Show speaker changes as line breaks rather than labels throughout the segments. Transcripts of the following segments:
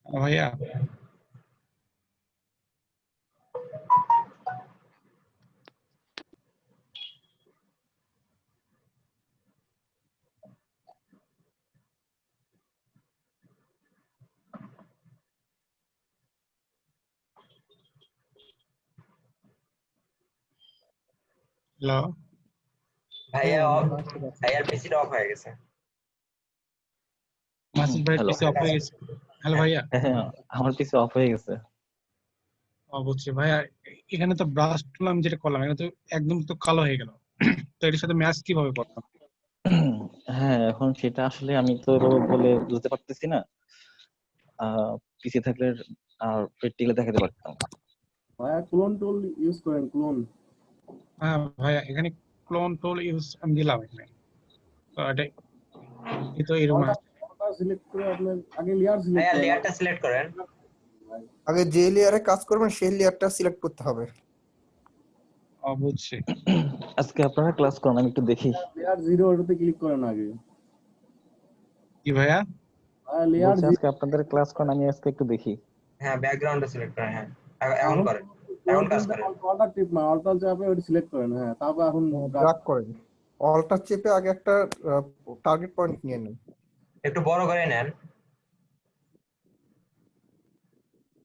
ভাইয়া হ্যালো
ভাইয়া
ঠিক আছে।
ভাইয়ার পিসিটা অফ হয়ে গেছে।
মাসুদ ভাই
হ্যালো
পিসি অফ হয়ে গেছে। হ্যালো ভাইয়া
হ্যাঁ, আমার পিছে অফ হয়ে গেছে।
অবশ্যই ভাইয়া, এখানে তো ব্রাশ টুল আমি যেটা করলাম এখানে তো একদম তো কালো হয়ে গেল। তো এটার সাথে ম্যাচ কিভাবে করতাম?
হ্যাঁ, এখন সেটা আসলে আমি তো বলে বুঝতে পারতেছি না। পিসি থাকলে আর প্র্যাকটিক্যালি দেখাতে পারতাম।
ভাইয়া ক্লোন টুল ইউজ করেন, ক্লোন।
হ্যাঁ ভাইয়া, এখানে ক্লোন টুল ইউজ আমি দিলাম এখানে। তো এটা এই তো এরকম আসছে।
সিলেক্ট করে আপনার আগে লেয়ার সিলেক্ট
ভাইয়া
করেন।
লেয়ারটা সিলেক্ট করেন।
আগে যে লেয়ারে কাজ করবেন সেই লেয়ারটা সিলেক্ট করতে হবে।
অবশ্যই
আজকে আপনারা ক্লাস করেন, আমি একটু দেখি।
লেয়ার 0 ওটাতে ক্লিক করেন আগে।
কি ভাইয়া?
লেয়ার
বলছি আজকে আপনাদের ক্লাস করেন, আমি আজকে একটু দেখি।
হ্যাঁ ব্যাকগ্রাউন্ডটা সিলেক্ট করেন। হ্যাঁ এখন করেন,
ক্লোন
এখন কাজ
টুলটা
করেন।
অল্টার টিপ না, অল্টার চাপে ওটা সিলেক্ট করেন। হ্যাঁ, তারপর এখন
ড্রাগ করেন, অল্টার চেপে আগে একটা টার্গেট পয়েন্ট নিয়ে নেন।
একটু বড় করে নেন।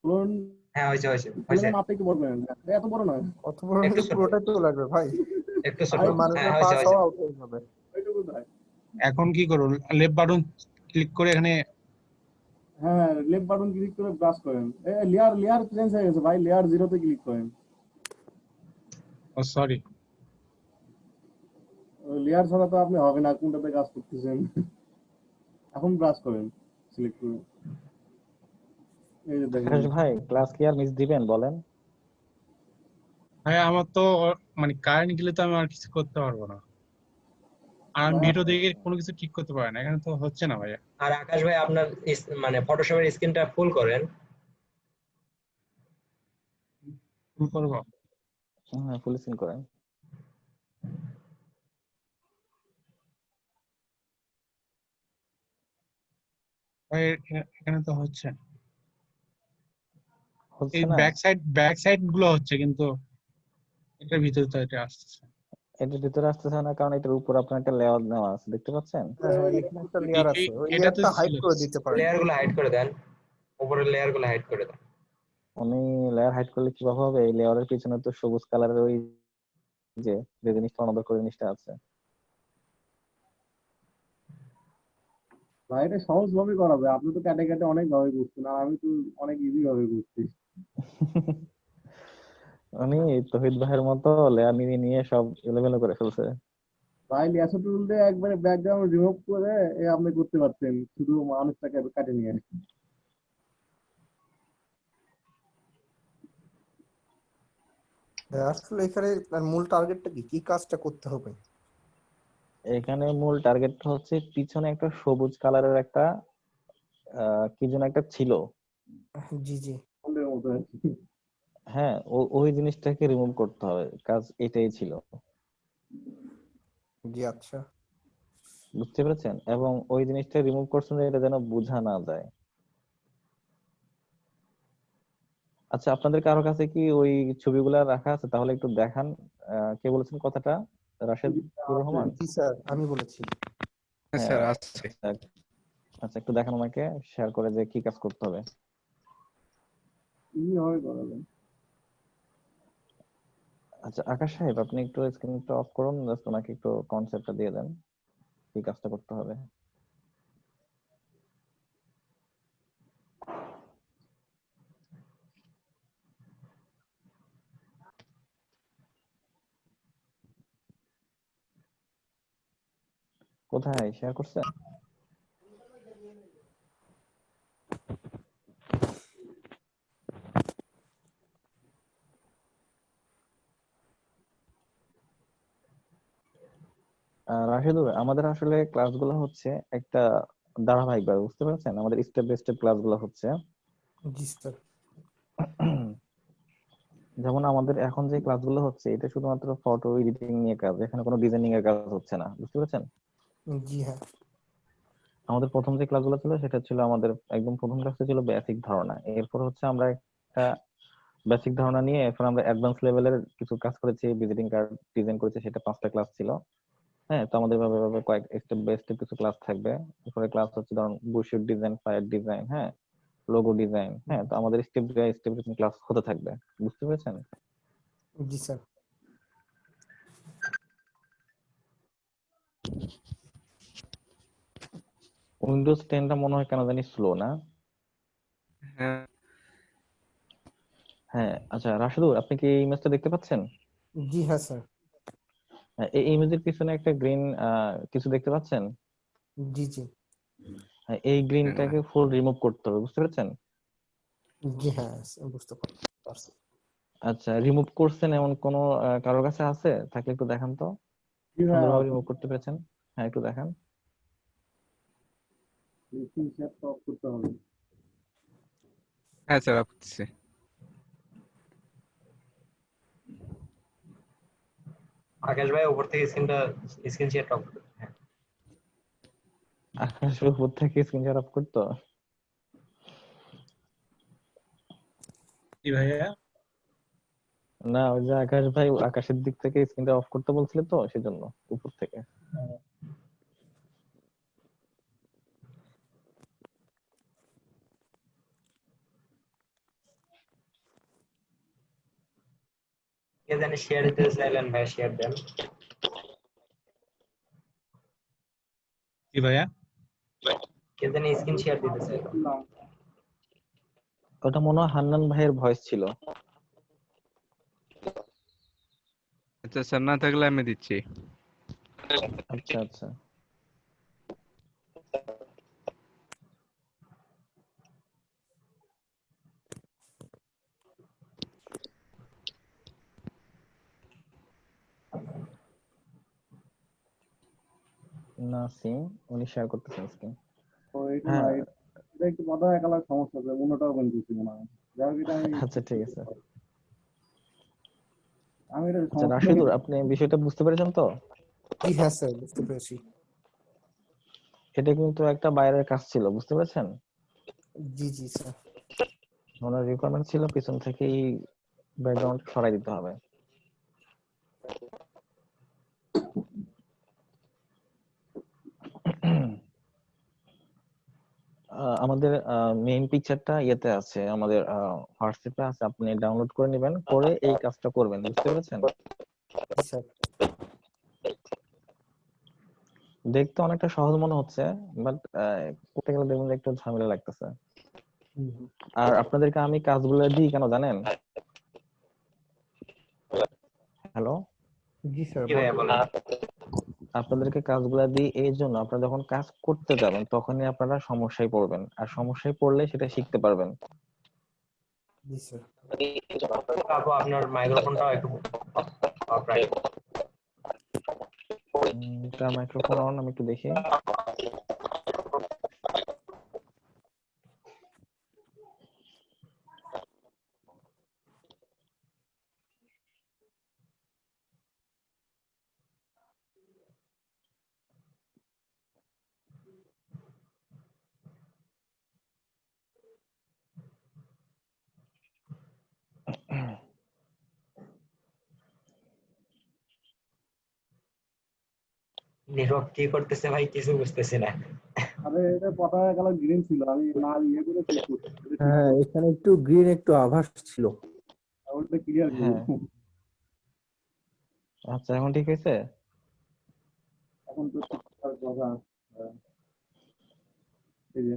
ক্লোন
হ্যাঁ হয়েছে হয়েছে হয়েছে।
ক্লোনের মাপটা একটু বড় করেন। এত বড় না,
অত বড়
একটু
হলে
ছোট,
পুরোটাই তো লাগবে ভাই,
একটু ছোট।
আপনার
হ্যাঁ
মানুষের
হয়েছে
পাস
হয়েছে।
হওয়া আউট হয়ে যাবে।
ওইটুকু দেয়।
এখন কি করব? লেফট বাটন ক্লিক করে এখানে
হ্যাঁ, লেফট বাটন ক্লিক করে ব্রাশ করেন। লেয়ার চেঞ্জ হয়ে গেছে ভাই, লেয়ার 0 তে ক্লিক করেন।
ও সরি,
লেয়ার ছাড়া তো আপনি হবে না, কোনটাতে কাজ করতেছেন। এখন ব্রাশ করেন, সিলেক্ট করে। এই যে দেখেন।
আকাশ ভাই, ক্লাস কি আর মিস দিবেন বলেন?
ভাইয়া আমার তো মানে কারেন্ট গেলে তো আমি আর কিছু করতে পারবো না। আর আমি ভিডিও দেখে কোনো কিছু ঠিক করতে পারি না, এখানে তো হচ্ছে না ভাইয়া।
আর আকাশ ভাই আপনার মানে ফটোশপের স্ক্রিনটা ফুল করেন।
কি করবো?
হ্যাঁ, ফুল স্ক্রিন করেন।
ভাই এখানে তো হচ্ছে না।
হচ্ছে
এই
না?
ব্যাক সাইড গুলো হচ্ছে, কিন্তু এটার ভিতরে তো এটা আসছে।
এটার ভিতরে আসতেছে না কারণ এটার উপর আপনার একটা লেয়ার নেওয়া আছে, দেখতে পাচ্ছেন?
হ্যাঁ হ্যাঁ, এখানে একটা লেয়ার আছে, ওই
এটা তো
লেয়ারটা হাইড
ছিল।
করে দিতে পারেন।
লেয়ার গুলো হাইড করে দেন, উপরের লেয়ার গুলো হাইড করে দেন।
উনি লেয়ার হাইড করলে কিভাবে হবে? এই লেয়ারের পিছনে তো সবুজ কালারের ওই যে যে জিনিসটা অনবর করে জিনিসটা আছে।
ভাই এটা সহজ ভাবে করা যায়, আপনি তো কেটে কেটে অনেক ভাবে বুঝছেন, আর আমি তো অনেক ইজি ভাবে বুঝছি।
উনি তহিদ ভাইয়ের মতো লেয়ার নিয়ে নিয়ে সব এলোমেলো করে ফেলছে।
ভাই ল্যাসো টুল দিয়ে একবারে ব্যাকগ্রাউন্ড রিমুভ করে আপনি করতে পারতেন, শুধু মানুষটাকে কাটে নিয়ে।
আসলে এখানে মূল টার্গেটটা কি, কি কাজটা করতে হবে?
এখানে মূল টার্গেটটা হচ্ছে পিছনে একটা সবুজ কালারের একটা কি যেন একটা ছিল।
জি জি,
ফোনের মতো আর কি।
হ্যাঁ, ওই জিনিসটাকে রিমুভ করতে হবে, কাজ এটাই ছিল।
জি আচ্ছা।
বুঝতে পেরেছেন? এবং ওই জিনিসটা রিমুভ করছেন যে এটা যেন বোঝা না যায়। আচ্ছা, আপনাদের কারো কাছে কি ওই ছবিগুলা রাখা আছে? তাহলে একটু দেখান। কে বলেছেন কথাটা? রাশেদুর রহমান?
জি স্যার, আমি বলেছি।
হ্যাঁ স্যার
হ্যাঁ,
আছে।
আচ্ছা একটু দেখান আমাকে, শেয়ার করে যে কি কাজ করতে হবে।
ইজি ভাবে করা যায়।
আচ্ছা আকাশ সাহেব, আপনি একটু স্ক্রিনটা অফ করুন, জাস্ট ওনাকে একটু কনসেপ্টটা দিয়ে দেন কি কাজটা করতে হবে। কোথায় শেয়ার করছেন? রাশেদুর, আমাদের আসলে ক্লাসগুলো হচ্ছে একটা ধারাবাহিক ভাবে, বুঝতে পারছেন? আমাদের স্টেপ বাই স্টেপ ক্লাসগুলো হচ্ছে।
জি স্যার।
যেমন আমাদের এখন যে ক্লাসগুলো হচ্ছে এটা শুধুমাত্র ফটো এডিটিং নিয়ে কাজ, এখানে কোনো ডিজাইনিং এর কাজ হচ্ছে না, বুঝতে পারছেন?
জি হ্যাঁ।
আমাদের প্রথম যে ক্লাসগুলো ছিল সেটা ছিল আমাদের একদম প্রথম ক্লাসে ছিল বেসিক ধারণা, এরপর হচ্ছে আমরা একটা বেসিক ধারণা নিয়ে এরপর আমরা অ্যাডভান্স লেভেলের কিছু কাজ করেছি, ভিজিটিং কার্ড ডিজাইন করেছি, সেটা 5টা ক্লাস ছিল। হ্যাঁ, তো আমাদের ভাবে ভাবে কয়েক স্টেপ বাই স্টেপ কিছু ক্লাস থাকবে। এরপরে ক্লাস হচ্ছে ধরুন বুশিট ডিজাইন, ফায়ার ডিজাইন, হ্যাঁ, লোগো ডিজাইন, হ্যাঁ, তো আমাদের স্টেপ বাই স্টেপ ক্লাস হতে থাকবে, বুঝতে পেরেছেন?
জি স্যার।
উইন্ডোজ 10টা মনে হয় কেন জানি স্লো না?
হ্যাঁ
হ্যাঁ, আচ্ছা রাশেদুর, আপনি কি এই ইমেজটা দেখতে পাচ্ছেন?
জি হ্যাঁ স্যার।
হ্যাঁ, এই ইমেজের পিছনে একটা গ্রিন কিছু দেখতে পাচ্ছেন?
জি জি।
হ্যাঁ, এই গ্রিনটাকে ফুল রিমুভ করতে হবে, বুঝতে পেরেছেন?
জি হ্যাঁ বুঝতে পারছি।
আচ্ছা, রিমুভ করছেন এমন কোন কারোর কাছে আছে? থাকলে একটু দেখান তো,
কি ভাই
সুন্দরভাবে রিমুভ করতে পেরেছেন? হ্যাঁ, একটু দেখান।
শেয়ার অফ করতে হবে।
হ্যাঁ স্যার আপছি।
আকাশ ভাই উপর থেকে স্ক্রিন শেয়ার টপ।
আকাশের উপর থেকে স্ক্রিন অফ করতো?
জি ভাইয়া।
না, ওই যে আকাশ ভাই আকাশের দিক থেকে স্ক্রিনটা অফ করতে বলছিল তো সেজন্য উপর থেকে।
কে জানি শেয়ার দিতে চাইলেন ভাই, শেয়ার দেন।
জি ভাইয়া।
কে জানি স্ক্রিন শেয়ার দিতে চাইলেন।
ওটা মনে হয় হান্নান ভাইয়ের ভয়েস ছিল।
আচ্ছা স্যার, না থাকলে আমি দিচ্ছি।
আচ্ছা আচ্ছা। নাসিম, উনি শেয়ার করতেছেন স্ক্রিন।
তো এইটা না,
হ্যাঁ,
এটা একটু মাথা একালার সমস্যা আছে, অন্যটাও বন্ধ করছি মনে হয়। যাই হোক, এটা
আচ্ছা ঠিক আছে।
আমি এটা
আচ্ছা
সমস্যা
রাশিদুর, আপনি বিষয়টা বুঝতে পেরেছেন তো?
জি হ্যাঁ স্যার বুঝতে পেরেছি।
এটা কিন্তু একটা বাইরের কাজ ছিল, বুঝতে পেরেছেন?
জি জি স্যার।
ওনার রিকোয়ারমেন্ট ছিল পিছন থেকেই ব্যাকগ্রাউন্ড সরাই দিতে হবে। আমাদের মেইন পিকচারটা ইয়েতে আছে, আমাদের হোয়াটসঅ্যাপে আছে, আপনি ডাউনলোড করে নেবেন, করে এই কাজটা করবেন, বুঝতে পেরেছেন?
জি স্যার।
দেখতে অনেকটা সহজ মনে হচ্ছে, বাট করতে গেলে দেখবেন যে একটু ঝামেলা লাগতেছে। আর আপনাদেরকে আমি কাজগুলো দিই কেন জানেন? হ্যালো,
জি স্যার
কি ভাইয়া বলেন।
আপনাদেরকে কাজগুলো দিই এই জন্য, আপনারা যখন কাজ করতে যাবেন তখনই আপনারা সমস্যায় পড়বেন, আর সমস্যায় পড়লে সেটা শিখতে পারবেন।
জি স্যার।
আপু আপনার মাইক্রোফোনটাও একটু অফ রাখেন।
তার মাইক্রোফোন অন, আমি একটু দেখি।
নীরব কি করতেছে ভাই, কিছু বুঝতেছি না।
আরে এটা পতাকা কালার গ্রিন ছিল, আমি না ইয়ে করে চেক করছি, এটা ঠিক
হ্যাঁ
করছি।
এখানে একটু গ্রিন একটু আভাস ছিল।
ওটা ক্লিয়ার করবো।
হ্যাঁ, আচ্ছা এখন ঠিক আছে।
এখন তো ঠিকঠাক কথা। আহ, এই যে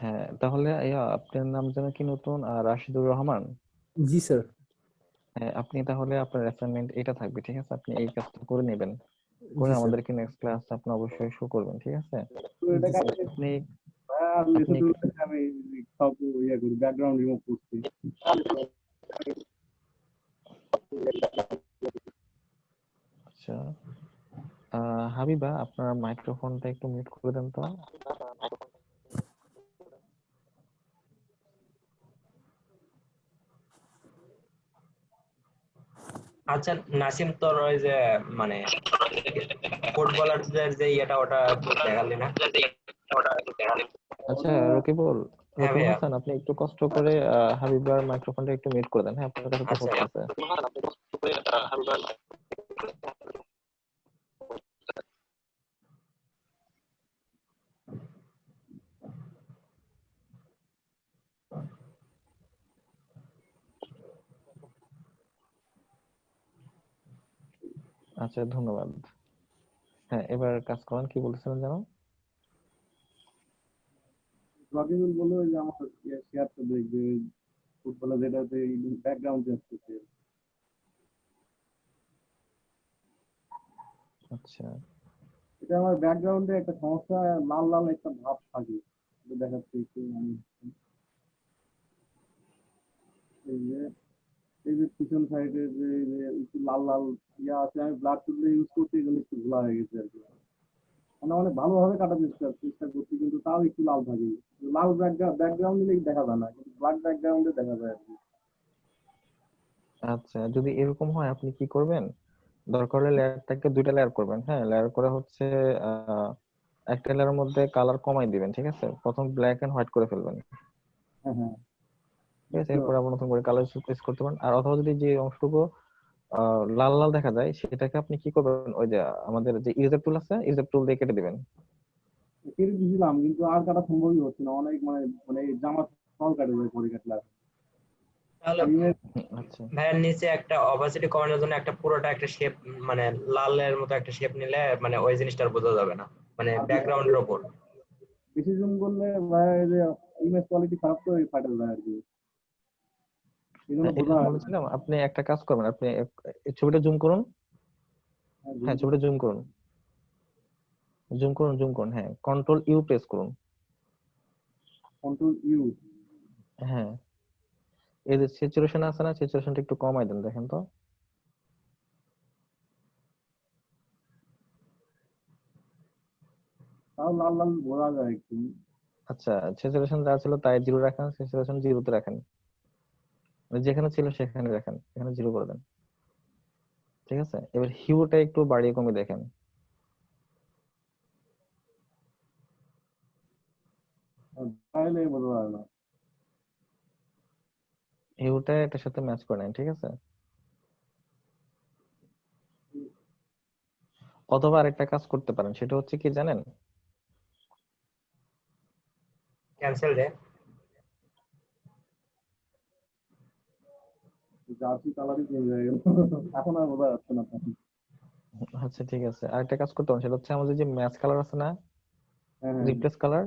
হ্যাঁ, তাহলে আপনার নাম যেন কি নতুন? রাশিদুর রহমান।
জি স্যার।
হ্যাঁ, আপনি তাহলে আপনার অ্যাসাইনমেন্ট এটা থাকবে, ঠিক আছে? আপনি এই কাজটা করে নেবেন, করে
জি স্যার।
আমাদেরকে নেক্সট ক্লাস আপনি অবশ্যই শো করবেন, ঠিক আছে?
তো এটা
জি স্যার।
কাছে
আপনি আপনি
মেথড আমি সব ইয়ে করি, ব্যাকগ্রাউন্ড রিমুভ করছি।
আচ্ছা, হাবিবা, আপনার মাইক্রোফোনটা একটু মিউট করে দেন তো।
আচ্ছা নাসিম, তোর ওই যে মানে ফুটবলারদের যে ইয়েটা ওটা একটু দেখালি না?
আচ্ছা
ওটা
রকিবুল,
হ্যাঁ
রকিবুল
ভাইয়া।
হাসান, আপনি একটু কষ্ট করে হাবিবার মাইক্রোফোনটা একটু মিউট করে দেন, হ্যাঁ আপনার কাছে তো
আচ্ছা
হচ্ছে। আচ্ছা ধন্যবাদ। হ্যাঁ এবার কাজ করেন, কি বলতেছিলেন জানো?
রকিবুল বললো যে আমার শেয়ারটা দেখবে ফুটবলে যেটাতে ব্যাকগ্রাউন্ড চেঞ্জ করতে।
আচ্ছা
এটা আমার ব্যাকগ্রাউন্ডে একটা সমস্যা, লাল লাল একটা ভাব থাকে, এটা দেখাচ্ছে একটু আমি। এই যে পিছন সাইডে যে এই যে একটু লাল লাল ইয়া আছে, আমি ব্লাড টুথ ইউজ করতে এগুলো একটু ঘোলা হয়ে গেছে আর কি। মানে অনেক ভালোভাবে কাটাতে চেষ্টা করছি, কিন্তু তাও একটু লাল থাকে। লাল ব্যাকগ্রাউন্ড দিলে দেখা যায় না, কিন্তু ব্ল্যাক ব্যাকগ্রাউন্ডে দেখা যায় আর কি।
আচ্ছা, যদি এরকম হয় আপনি কি করবেন, দরকার হলে লেয়ারটাকে দুইটা লেয়ার করবেন, হ্যাঁ লেয়ার করে হচ্ছে আহ একটা লেয়ারের মধ্যে কালার কমাই দিবেন, ঠিক আছে, প্রথম ব্ল্যাক এন্ড হোয়াইট করে ফেলবেন,
হ্যাঁ হ্যাঁ,
ঠিক আছে,
বুঝতে
এরপর
পারছি।
আবার নতুন করে কালার ইউজ করতে পারেন। আর অথবা যদি যে অংশটুকু লাল লাল দেখা যায় সেটাকে আপনি কি করবেন, ওই যে আমাদের যে ইরেজার টুল আছে, ইরেজার টুল দিয়ে কেটে দিবেন।
কেটে দিয়েছিলাম, কিন্তু আর কাটা সম্ভবই হচ্ছে না, অনেক মানে মানে জামা ফল কাটে যায় পরে কাটলে আর।
তাহলে
ইমেজ
আচ্ছা
ভাইয়ের নিচে একটা অপাসিটি কমানোর জন্য একটা পুরোটা একটা শেপ, মানে লালের মতো একটা শেপ নিলে মানে ওই জিনিসটা আর বোঝা যাবে না, মানে
আর
ব্যাকগ্রাউন্ডের ওপর।
বেশি জুম করলে ভাই এই যে ইমেজ কোয়ালিটি খারাপ তো ফাটে যায় আর কি, এই জন্য
এটা
বোঝা হয় না।
বলেছিলাম, আপনি একটা কাজ করবেন, আপনি এই ছবিটা জুম করুন,
জুম
হ্যাঁ
করতে
ছবিটা জুম করুন, জুম করুন, জুম করুন, হ্যাঁ কন্ট্রোল ইউ প্রেস করুন।
Control U.
হ্যাঁ এই যে স্যাচুরেশন আছে না, স্যাচুরেশনটা একটু কমাই দেন, দেখেন তো।
তাও লাল লাল বোঝা যায় একটু।
আচ্ছা স্যাচুরেশন যা ছিল তাই জিরো রাখেন, স্যাচুরেশন জিরোতে রাখেন, মানে যেখানে ছিল সেখানে রাখেন, এখানে জিরো করে দেন, ঠিক আছে। এবার হিউটা একটু বাড়িয়ে কমিয়ে দেখেন,
আর তাহলে বোঝা যায় না।
হিউটা এটার সাথে ম্যাচ করে নেন, ঠিক আছে। অথবা আরেকটা কাজ করতে পারেন, সেটা হচ্ছে কি জানেন,
ক্যান্সেল রে।
জার্সি কালারই চেঞ্জ হয়ে গেল এখন আর বোঝা যাচ্ছে না তখন।
আচ্ছা ঠিক আছে, আরেকটা কাজ করতে পারেন, সেটা হচ্ছে আমাদের যে ম্যাচ কালার আছে না,
হ্যাঁ হ্যাঁ,
রিপ্লেস কালার,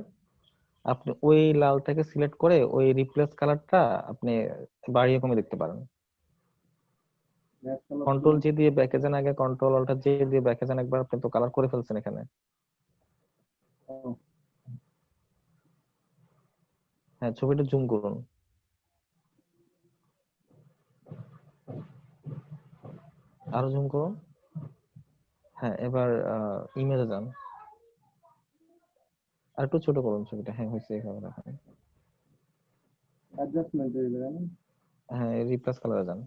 আপনি ওই লালটাকে সিলেক্ট করে ওই রিপ্লেস কালারটা আপনি বাড়িয়ে কমিয়ে দেখতে পারেন।
ম্যাচ কালার তো।
কন্ট্রোল জি দিয়ে ব্যাকে যান, আগে কন্ট্রোল অল্টার জে দিয়ে ব্যাকে যান একবার, আপনি তো কালার করে ফেলছেন এখানে।
ও,
হ্যাঁ ছবিটা জুম করুন, আরো জুম করুন, হ্যাঁ এবার ইমেজে যান, আর একটু ছোট করুন ছবিটা, হ্যাঁ হয়েছে, এইভাবে রাখেন।
অ্যাডজাস্টমেন্ট হয়ে যায় না।
হ্যাঁ রিপ্লেস কালারে যান,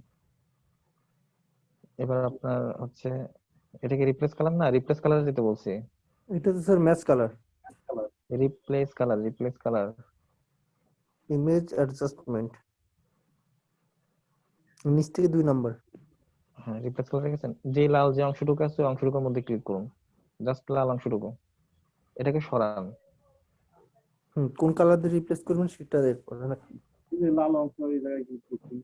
এবার আপনার হচ্ছে এটা কি রিপ্লেস কালার না, রিপ্লেস কালারে যেতে বলছি,
এটা তো sir match colour,
replace colour, replace colour,
image adjustment, নিচ থেকে 2 নাম্বার।
হ্যাঁ রিপ্লেস কালার রেখেছেন, যে লাল যে অংশটুকু আছে ওই অংশটুকুর মধ্যে ক্লিক করুন, জাস্ট লাল অংশটুকু, এটাকে সরান।
কোন কালার দিয়ে রিপ্লেস করবেন সেটা এরপর নাকি?
এই যে লাল অংশ এই জায়গায় ক্লিক করছি।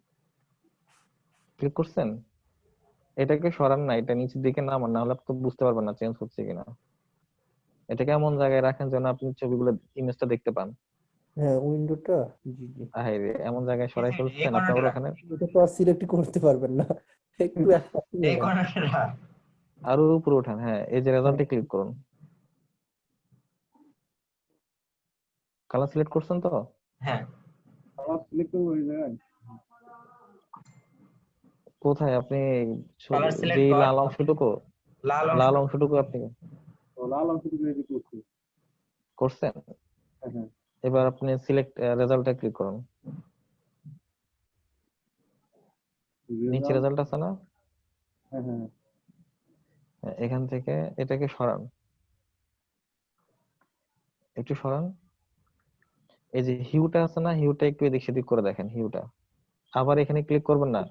ক্লিক করছেন, এটাকে সরান না, এটা নিচের দিকে নামান, না হলে আপনি তো বুঝতে পারবেন না চেঞ্জ হচ্ছে কিনা। এটাকে এমন জায়গায় রাখেন যেন আপনি ছবিগুলো, ইমেজটা দেখতে পান।
হ্যাঁ উইন্ডোটা, জি জি।
আহাইরে এমন জায়গায়
এই
সরাই
সাইডে এই
ফেলছেন আপনি, আবার
কর্নারটা,
ওখানে
এটা তো আর সিলেক্ট করতে পারবেন না, একটু একপাশে
এই
নেবেন।
কর্নারটা।
আরো উপরে উঠান, হ্যাঁ এই যে
হ্যাঁ
রেজাল্টে ক্লিক করুন, কালার সিলেক্ট করছেন তো।
হ্যাঁ,
কালার সিলেক্ট করবো এই জায়গায়।
কোথায় আপনি
কালার সিলেক্ট
যেই
কর,
লাল অংশটুকু,
লাল
লাল
অংশটুকু।
অংশটুকু আপনি
তো লাল অংশটুকু এই যে করছি।
করছেন,
হ্যাঁ হ্যাঁ,
এবার আপনি সিলেক্ট রেজাল্টে ক্লিক করুন, নিচে
রেজাল্ট।
রেজাল্ট আছে না,
হ্যাঁ হ্যাঁ
এখান থেকে এটাকে সরান, একটু সরান। এই যে হিউটা আছে না, হিউটা একটু এদিক সেদিক করে দেখেন, হিউটা। আবার এখানে ক্লিক করবেন না,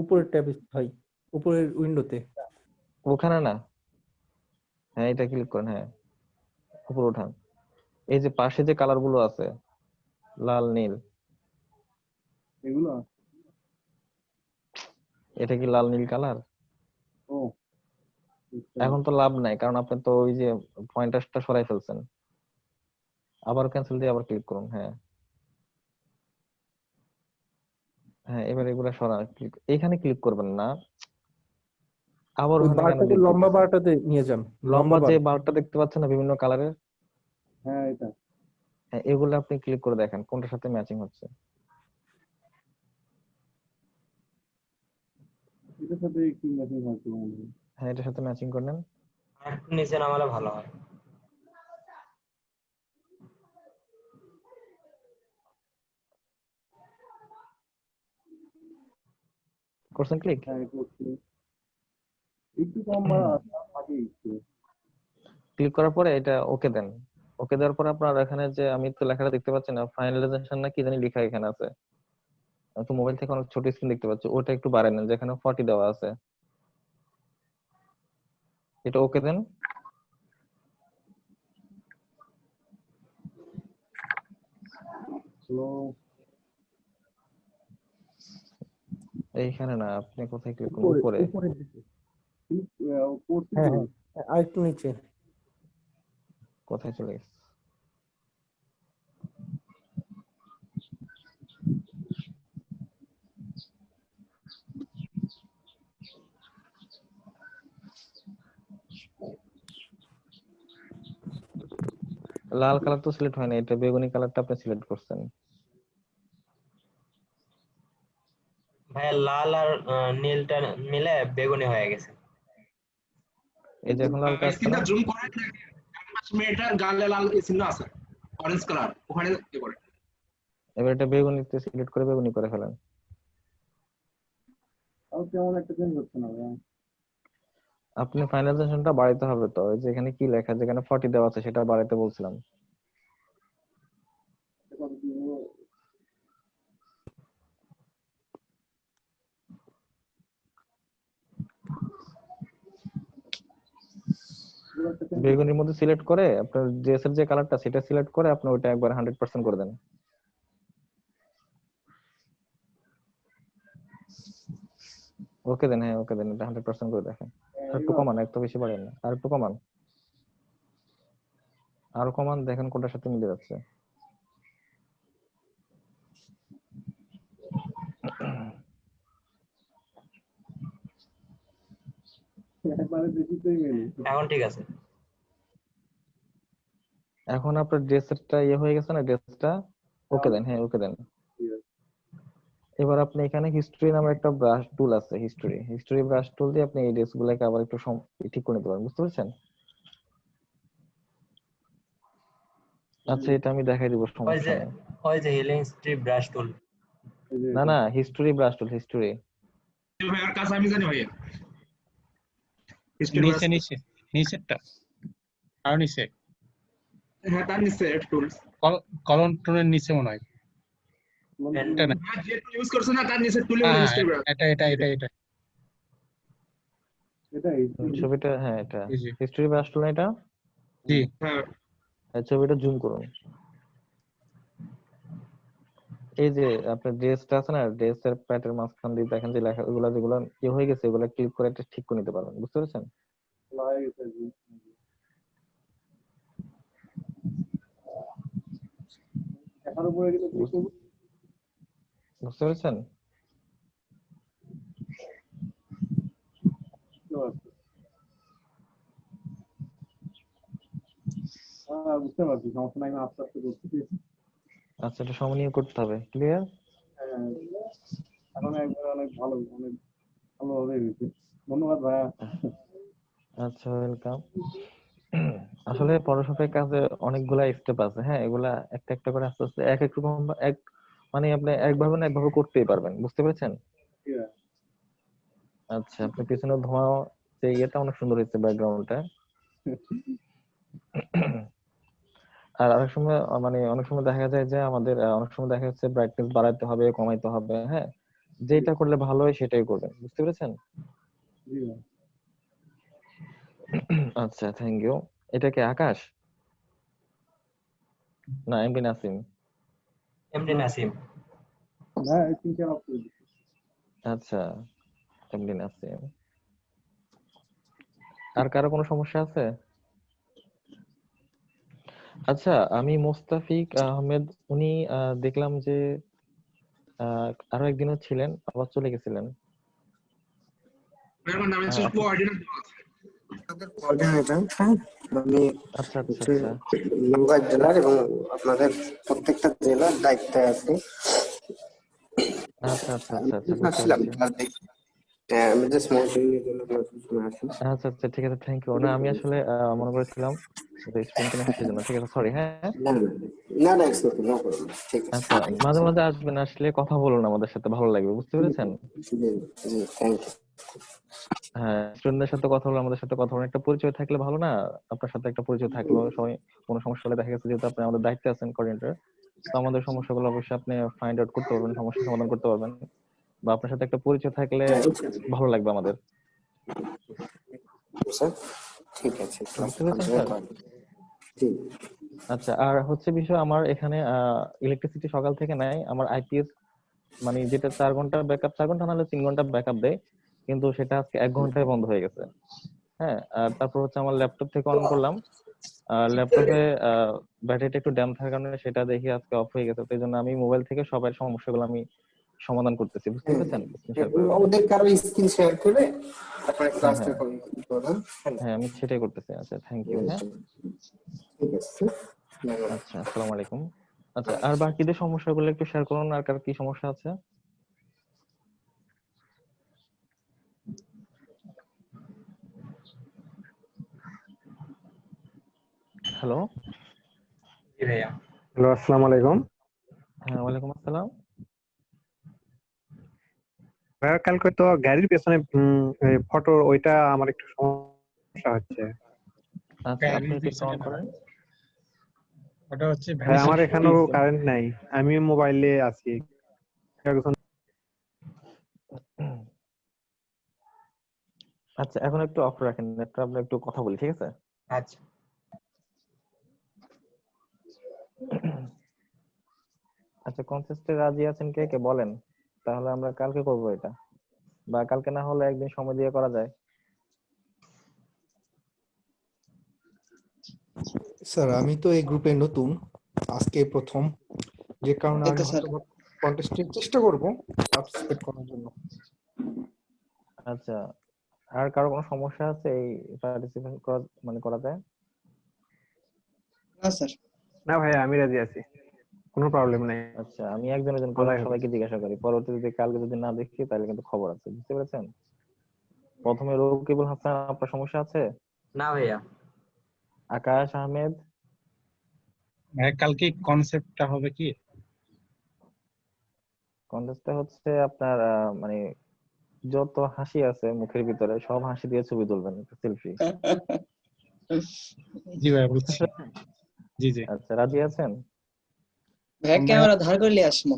উপরের ট্যাবে ভাই, উপরের উইন্ডোতে।
ওখানে না, হ্যাঁ এটা ক্লিক করেন, হ্যাঁ উপরে উঠান। এই যে পাশে যে কালার গুলো আছে, লাল নীল,
এগুলো।
এটা কি লাল নীল কালার?
ও বুঝতে
এখন
পারছি।
তো লাভ নাই, কারণ আপনি তো ওই যে পয়েন্টারটা সরাই ফেলছেন। আবার ক্যান্সেল দিয়ে আবার ক্লিক করুন, হ্যাঁ হ্যাঁ, এবার এগুলা সরা, এখানে ক্লিক করবেন না, আবার
ওই
ওখানে কেন
বারটাকে,
ক্লিক
লম্বা
করতেছেন?
বারটাতে নিয়ে যান, লম্বা
লম্বা
বার।
যে বারটা দেখতে পাচ্ছেন না বিভিন্ন কালারের,
হ্যাঁ এটা
হ্যাঁ এগুলো আপনি ক্লিক করে দেখেন কোনটার সাথে ম্যাচিং হচ্ছে।
এটার সাথে একটু ম্যাচিং হয়তো মনে হয়।
হ্যাঁ এটার সাথে ম্যাচিং করে নেন।
আর একটু নিচে নামালে ভালো হয়।
করছেন ক্লিক?
হ্যাঁ করছি, একটু কম বা থাকে একটু।
ক্লিক করার পরে এটা ওকে দেন। ওকে দেওয়ার পর আপনার এখানে যে আমি তো লেখাটা দেখতে পাচ্ছি না, ফাইনালাইজেশন না কি জানি লেখা এখানে আছে, আমি তো মোবাইল থেকে অনেক ছোট স্ক্রিন দেখতে পাচ্ছি, ওটা একটু বাড়ায় নেন, যেখানে 40 দেওয়া আছে, এটা ওকে দেন।
হ্যালো।
এইখানে না, আপনি কোথায় ক্লিক করুন?
উপরে,
উপরে।
উপরের দিকে।
করছি
হ্যাঁ
তো।
হ্যাঁ, আর একটু নিচে।
কোথায় চলে গেছে? লাল কালার তো সিলেক্ট হয় না, এটা বেগুনি কালারটা আপনি সিলেক্ট করছেন।
ভাইয়া লাল আর নীলটা মিলে বেগুনি হয়ে গেছে।
এই যে এখন লাল কালার আসছে না,
স্ক্রিনটা জুম করেন না, পাঁচ মিনিটের গালে লাল চিহ্ন আছে, অরেঞ্জ কালার, ওখানে কি করে?
এবার এটা বেগুনিতে সিলেক্ট করে বেগুনি করে ফেলেন।
তাও কেমন একটা চেঞ্জ হচ্ছে না ভাই।
আপনি ফাইনালাইজেশনটা বাড়াইতে হবে তো, ওই যে এখানে কি লেখা, যেখানে 40 দেওয়া আছে সেটা বাড়াইতে বলছিলাম।
কত কি হলো? এগুলো একটা change হচ্ছে।
বেগুনির মধ্যে সিলেক্ট করে আপনার ড্রেসের যে কালারটা সেটা সিলেক্ট করে আপনি ওইটা একবার 100% করে দেন। ওকে দেন, হ্যাঁ ওকে দেন, এটা 100% করে দেখেন। আর একটু
এগুলো
কমান, একটু বেশি বাড়েন না, আর একটু কমান, আরো কমান, দেখেন কোনটার সাথে মিলে যাচ্ছে।
একবারে বেশিতেই মেলে।
এখন ঠিক আছে।
এখন আপনার ড্রেসেরটা ইয়ে হয়ে গেছে না, ড্রেসটা ওকে দেন, হ্যাঁ ওকে দেন।
ঠিক আছে।
এবার আপনি এখানে হিস্টরি নামে একটা ব্রাশ টুল আছে, হিস্টরি ব্রাশ টুল দিয়ে আপনি এই ড্রেস গুলাকে আবার একটু ঠিক করে নিতে পারেন, বুঝতে পারছেন? আচ্ছা এটা আমি দেখাই দিব,
ওই
সমস্যা
যে
নেই।
ওই যে হিলিং স্ট্রিপ ব্রাশ টুল।
এই যে
না
এটা।
না, হিস্টরি ব্রাশ টুল, হিস্টরি।
ভাইয়ার কাছে আমি জানি ভাইয়া, হিস্ট্রি
নিচে নিচে নিচেরটা, আর নিচে
হ্যাঁ তার নিচে টুলস,
কলম টুলের নিচে মনে হয়। এটা না,
যে টুল ইউজ করছে না তার নিচে টুলে বলে
হ্যাঁ
হিস্ট্রি ব্রাশ।
এটা
এটাই
ছবিটা, হ্যাঁ এটা
এই যে,
হিস্টরি ব্রাশ টুল, এটা
জি
হ্যাঁ
ছবিটা জুম করুন। এই যে আপনার ড্রেসটা আছে না, ড্রেসের প্যাটের মাঝখান দিয়ে দেখেন যে লেখা, ওগুলা যেগুলো কি হয়ে গেছে ওগুলা ক্লিক করে একটা ঠিক করে নিতে পারবেন, বুঝতে পেরেছেন?
হয়ে গেছে আর কি। দেখার উপরে কিন্তু ক্লিক করবো।
বুঝতে পেরেছেন?
বুঝতে পারছি। হ্যাঁ বুঝতে পারছি, সমস্যা নাই, আমি আস্তে আস্তে করছি।
আচ্ছা এটা সমন্বয় করতে হবে, ক্লিয়ার?
হ্যাঁ এখন একবার অনেক ভালো, অনেক ভালোভাবে হয়েছে। ধন্যবাদ ভাইয়া।
আচ্ছা ওয়েলকাম। আসলে ফটোশপের কাজে অনেকগুলা স্টেপ আছে, হ্যাঁ এগুলা একটা একটা করে আস্তে আস্তে এক এক রকম এক, মানে আপনি একভাবে না একভাবে করতেই পারবেন, বুঝতে পেরেছেন?
ঠিক আছে।
আচ্ছা, আপনার পিছনে ধোঁয়া যে ইয়েটা অনেক সুন্দর হয়েছে ব্যাকগ্রাউন্ডটা। আর অনেক সময় মানে অনেক সময় দেখা যায় যে আমাদের অনেক সময় দেখা যাচ্ছে ব্রাইটনেস বাড়াইতে হবে কমাইতে হবে, হ্যাঁ, যেটা করলে ভালো হয় সেটাই করবেন, বুঝতে পেরেছেন?
জি ভাই।
আচ্ছা, থ্যাংক ইউ। এটা কি আকাশ না এমডি নাসিম?
এমডি নাসিম।
হ্যাঁ, এই তিনটে অফ করে দিচ্ছি।
আচ্ছা, এমডি নাসিম। আর কারো কোনো সমস্যা আছে? আচ্ছা, আমি মোস্তাফিক আহমেদ, উনি দেখলাম যে আরো একদিনও ছিলেন আবার চলে গেছিলেন।
ভাই আমার নাম
আহ,
শেষ
আপনি
কোঅর্ডিনেট দেওয়া আছে।
আপনাদের কোঅর্ডিনেটর, হ্যাঁ, আমি
আচ্ছা আচ্ছা
হচ্ছে
আচ্ছা
নওগাঁ জেলার এবং আপনাদের প্রত্যেকটা জেলার দায়িত্বে আছি।
আচ্ছা আচ্ছা
আমি
আচ্ছা আচ্ছা,
just
বুঝতে
আসছিলাম,
পেরেছি।
আমি জাস্ট মনিটরিং এর জন্য আপনার পিছনে আসি।
আচ্ছা আচ্ছা, ঠিক আছে, থ্যাংক ইউ। না আমি আসলে মনে করেছিলাম যে স্টুডেন্ট কিনা হাসির জন্য। ঠিক আছে, সরি। হ্যাঁ,
না না না না, it's okay, no problem, ঠিক আছে।
আচ্ছা, মাঝে মাঝে আসবেন, আসলে কথা বলুন আমাদের সাথে, ভালো লাগবে, বুঝতে পেরেছেন?
জি জি, থ্যাংক ইউ।
হ্যাঁ, স্টুডেন্টদের সাথে কথা বলে আমাদের সাথে কথা বলে একটা পরিচয় থাকলে ভালো না? আপনার সাথে একটা পরিচয় থাকলো, সবাই কোনো সমস্যা হলে দেখা গেছে যেহেতু আপনি আমাদের দায়িত্বে আছেন কোঅর্ডিনেটর, তো আমাদের সমস্যাগুলো অবশ্যই আপনি ফাইন্ড আউট করতে পারবেন, সমস্যা সমাধান করতে পারবেন, বা আপনার সাথে একটা পরিচয় থাকলে ভালো লাগবে আমাদের,
স্যার, ঠিক আছে, ক্লাস
বুঝতে পেরেছেন
কন্টিনিউ
স্যার?
করেন। জি
আচ্ছা, আর হচ্ছে বিষয় আমার এখানে ইলেকট্রিসিটি সকাল থেকে নাই, আমার আইপিএস মানে যেটা 4 ঘন্টা ব্যাকআপ, 4 ঘন্টা নাহলে 3 ঘন্টা ব্যাকআপ দেয়, কিন্তু সেটা আজকে 1 ঘন্টায় বন্ধ হয়ে গেছে। হ্যাঁ, আর তারপর হচ্ছে আমার ল্যাপটপ থেকে অন করলাম, ল্যাপটপে ব্যাটারিটা একটু ড্যাম থাকার কারণে সেটা দেখি আজকে অফ হয়ে গেছে, তো এই জন্য আমি মোবাইল থেকে সবার সমস্যাগুলো আমি সমাধান করতেছি, বুঝতে পেরেছেন? স্ক্রিন শেয়ার করে করে।
ওদের কারো স্ক্রিন শেয়ার করে তারপরে
হ্যাঁ
ক্লাসটা
হ্যাঁ
কন্টিনিউ করুন।
হ্যাঁ, আমি সেটাই করতেছি। আচ্ছা, থ্যাংক ইউ। হ্যাঁ,
ঠিক আছে, ধন্যবাদ।
আচ্ছা, আসসালামু আলাইকুম। আচ্ছা, আর বাকিদের সমস্যাগুলো একটু শেয়ার করুন, আর কার কি সমস্যা আছে? হ্যালো।
জি ভাইয়া।
হ্যালো, আসসালামু আলাইকুম।
হ্যাঁ, ওয়ালাইকুম আসসালাম।
ভাইয়া, কালকে তো গাড়ির পেছনে ফটো, ওইটা আমার একটু সমস্যা হচ্ছে।
আচ্ছা, আপনি
গাড়ির
একটু
পিছনে
অন
না,
করেন।
ওটা হচ্ছে
ভাই, আমার
ভ্যানিশিং
এখানেও কারেন্ট নাই, আমি মোবাইলে আছি এখন।
আচ্ছা, এখন একটু অফ রাখেন, একটু আমরা একটু কথা বলি, ঠিক আছে?
আচ্ছা,
আচ্ছা, কনসেস্টে রাজি আছেন কে কে বলেন, তাহলে আমরা কালকে করবো এটা, বা কালকে না হলে একদিন সময় দিয়ে করা যায়।
স্যার, আমি তো এই গ্রুপে নতুন, আজকে প্রথম, যে কারণে আমি হয়তো কন্টেস্টের চেষ্টা করব পার্টিসিপেট করার জন্য।
আচ্ছা, আর কারো কোনো সমস্যা আছে এই পার্টিসিপেট করা, মানে করা যায়?
না স্যার।
না ভাইয়া, আমি রাজি আছি, কোনো প্রবলেম নাই,
আচ্ছা, আমি একজন একজন করে
করাই হবে।
সবাইকে জিজ্ঞাসা করি, পরবর্তীতে কালকে যদি না দেখি তাহলে কিন্তু খবর আছে, বুঝতে পেরেছেন? প্রথমে রকিবুল হাসান, আপনার সমস্যা আছে?
না ভাইয়া।
আকাশ আহমেদ।
কালকে কনসেপ্টটা হবে কি?
কন্টেস্টটা হচ্ছে আপনার মানে যত হাসি আছে মুখের ভিতরে সব হাসি দিয়ে ছবি তুলবেন, সেলফি।
জি ভাই, বুঝছি। জি জি
আচ্ছা, রাজি আছেন?
ভাইয়া
ভাইয়া,
ক্যামেরা ধার করে লিয়ে আসমো,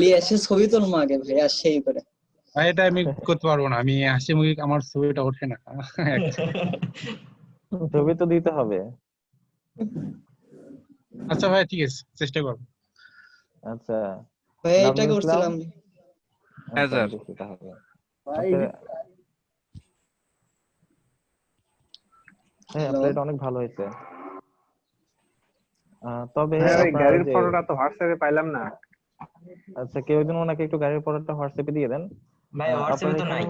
লিয়ে এসে ছবি তুলবো আগে ভাইয়া, সেই করে।
ভাই এটা আমি করতে পারবো না, আমি হাসি মুখে আমার ছবিটা ওঠে না।
ছবি তো দিতে হবে।
আচ্ছা ভাই, ঠিক আছে, চেষ্টা করবো।
আচ্ছা,
ভাইয়া এটা
নাজমুল ইসলাম।
করছিলাম।
হ্যাঁ
আচ্ছা,
স্যার।
দেখি তাহলে
ভাই
আপনার, হ্যাঁ,
হ্যালো।
আপনার এটা অনেক ভালো হয়েছে। তবে
ভাইয়া, ওই
আপনার ওই
গাড়ির
যে,
ফটোটা তো হোয়াটসঅ্যাপে পাইলাম না।
আচ্ছা, কেউ একজন ওনাকে একটু গাড়ির পরেরটা হোয়াটসঅ্যাপে দিয়ে দেন।
ভাই
আপনার
হোয়াটসঅ্যাপে তো
এখানে
নাই।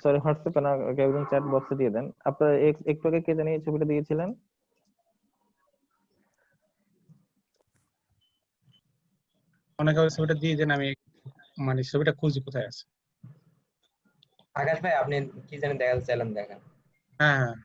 সরি, হোয়াটসঅ্যাপে না, কেউ একজন চ্যাট বক্সে দিয়ে দেন। আপনার একটু আগে কে জানি এই ছবিটা দিয়েছিলেন?
অনেকে ওই ছবিটা দিয়ে দেন, আমি মানে ছবিটা খুঁজি কোথায় আছে।
আকাশ ভাই, আপনি কি জানেন দেখাতে চাইলেন, দেখেন।
হ্যাঁ হ্যাঁ,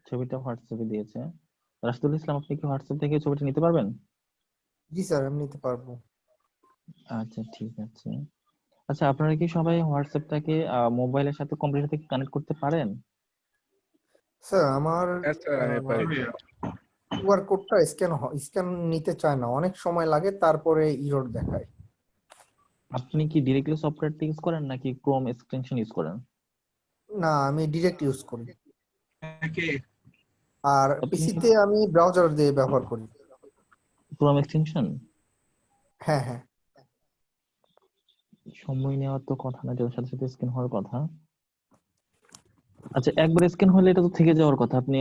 ছবিটা হোয়াটসঅ্যাপে দিয়েছে। রাশিদুল ইসলাম, আপনি কি হোয়াটসঅ্যাপ থেকে ছবিটা নিতে পারবেন?
জি স্যার, আমি নিতে পারবো।
আচ্ছা ঠিক আছে। আচ্ছা, আপনারা কি সবাই হোয়াটসঅ্যাপটাকে মোবাইলের সাথে কম্পিউটার থেকে কানেক্ট করতে পারেন?
স্যার আমার
হ্যাঁ স্যার, আমি পারি।
কিউআর কোডটা স্ক্যান নিতে চায় না, অনেক সময় লাগে, তারপরে ইরর দেখায়।
আপনি কি ডিরেক্টলি সফটওয়্যারটা ইউজ করেন নাকি ক্রোম এক্সটেনশন ইউজ করেন?
না, আমি ডিরেক্ট ইউজ করি,
কে
আর
আপনি
পিসিতে আমি ব্রাউজার দিয়ে ব্যবহার করি।
Chrome extension?
হ্যাঁ হ্যাঁ।
সময় নেওয়ার তো কথা না, এটার সাথে সাথে স্ক্যান হওয়ার কথা। আচ্ছা, একবার স্ক্যান হলে এটা তো থেকে যাওয়ার কথা। আপনি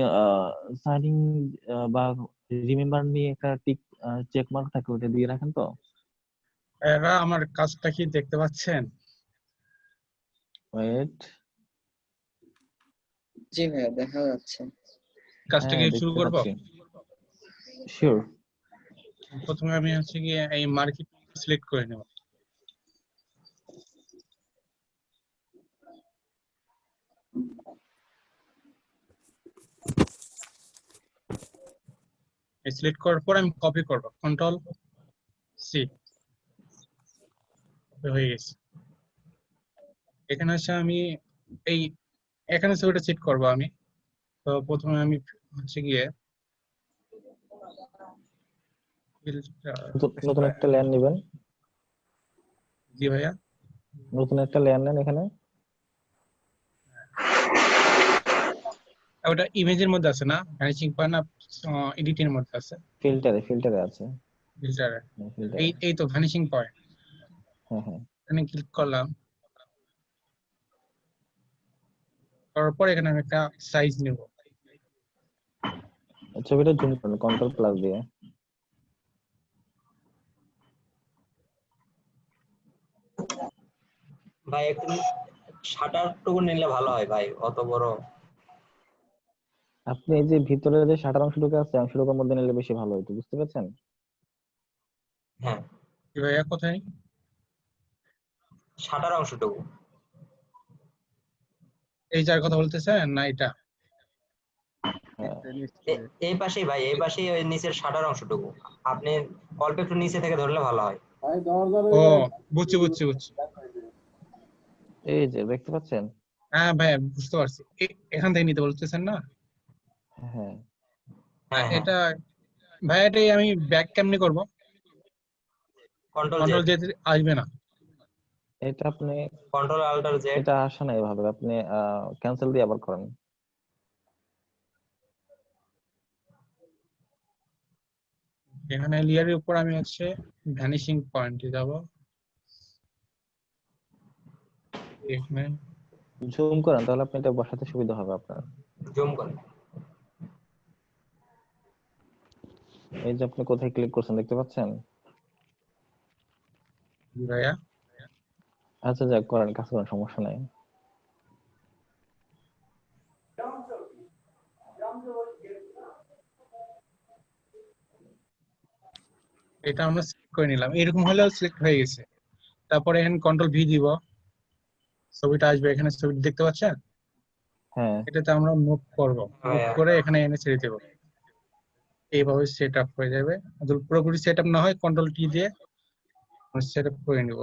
সাইনিং বা রিমেম্বার নিয়ে একটা টিক চেক মার্ক থাকে, ওটা দিয়ে রাখেন তো।
এরা আমার কাজটা কি দেখতে পাচ্ছেন?
ওয়েট,
জি ভাইয়া দেখা যাচ্ছে।
কাজটা
হ্যাঁ
কি শুরু
দেখতে
করব?
পাচ্ছি। শিওর।
প্রথমে আমি হচ্ছে গিয়ে এই মার্কেট সিলেক্ট করে নেব। সিলেক্ট করার পর আমি কপি করব, কন্ট্রোল সি, হয়ে গেছে। এখানে এসে আমি এই এখানে ছবিটা সেট করব আমি। তো প্রথমে আমি হচ্ছে গিয়ে
নতুন একটা লেয়ার নেবেন।
জি ভাইয়া,
নতুন একটা লেয়ার নেন এখানে।
ওটা ইমেজের মধ্যে আছে না, ভ্যানিশিং পয়েন্ট না এডিটিং এর মধ্যে আছে?
ফিল্টারে আছে।
ফিল্টারে,
ফিল্টারে,
এই তো ভ্যানিশিং পয়েন্ট।
হ্যাঁ হ্যাঁ।
এখানে ক্লিক করলাম, করার পর এখানে আমি একটা সাইজ নেব।
ছবিটা জুম করুন কন্ট্রোল প্লাস দিয়ে।
ভাই একটু শাটারটুকু নিলে ভালো হয় ভাই, অত বড়।
আপনি এই যে ভিতরে যে শাটার অংশটুকু আছে, অংশটুকুর মধ্যে নিলে বেশি ভালো হতো, বুঝতে পেরেছেন?
হ্যাঁ,
কি ভাইয়া কোথায়?
শাটার অংশটুকু।
এই যার কথা বলতেছেন না এটা?
হ্যাঁ,
এই পাশেই ভাই, এই পাশেই ওই নিচের শাটার অংশটুকু। আপনি অল্প একটু নিচে থেকে ধরলে ভালো হয়।
ভাই দরজার
ও বুঝছি বুঝছি বুঝছি।
এই যে দেখতে পাচ্ছেন?
হ্যাঁ ভাইয়া বুঝতে পারছি, এখান থেকে নিতে বলতেছেন না?
হ্যাঁ,
হ্যাঁ হ্যাঁ,
এটা ভাইয়া, এটাই আমি ব্যাক কেমনি করব?
কন্ট্রোল জেড,
কন্ট্রোল দিয়ে আসবে না?
এটা আপনি,
কন্ট্রোল আল্টার জেড।
এটা আসে না এভাবে, আপনি ক্যান্সেল দিয়ে আবার করেন।
এখানে লেয়ারের উপর আমি হচ্ছে ভ্যানিশিং পয়েন্টে যাব। এখানে
জুম করেন, তাহলে আপনি এটা বসাতে সুবিধা হবে আপনার।
জুম করেন।
এই যে আপনি কোথায় ক্লিক করছেন দেখতে পাচ্ছেন?
ভাইয়া
আচ্ছা যাক, করেন, কাজ করেন, সমস্যা নাই।
এটা আমরা সিলেক্ট করে নিলাম, এরকম হলেও সিলেক্ট হয়ে গেছে। তারপরে এখানে কন্ট্রোল ভি দিব, ছবিটা আসবে। এখানে ছবিটা দেখতে পাচ্ছেন?
হ্যাঁ,
এটাতে আমরা মুভ করব, মুভ করে এখানে এনে ছেড়ে দেব। এইভাবে সেট আপ হয়ে যাবে। যদি পুরোপুরি সেট আপ না হয়, কন্ট্রোল টি দিয়ে সেট আপ করে নিব।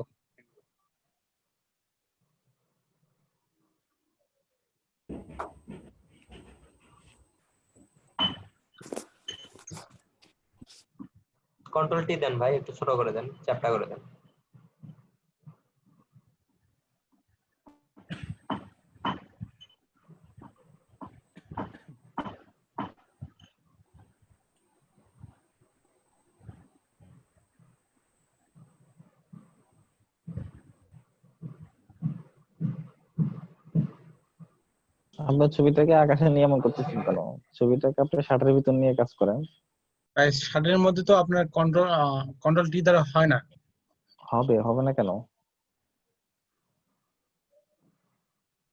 কন্ট্রোল টি দেন ভাই, একটু ছোট করে দেন, চ্যাপটা করে দেন।
আপনার ছবিটাকে আকাশে নিয়ে এমন করতেছেন কেন? ছবিটাকে আপনি শাটারের ভিতর নিয়ে কাজ করেন।
তাই শাটারের মধ্যে তো আপনার কন্ট্রোল টি দ্বারা হয় না।
হবে না কেন?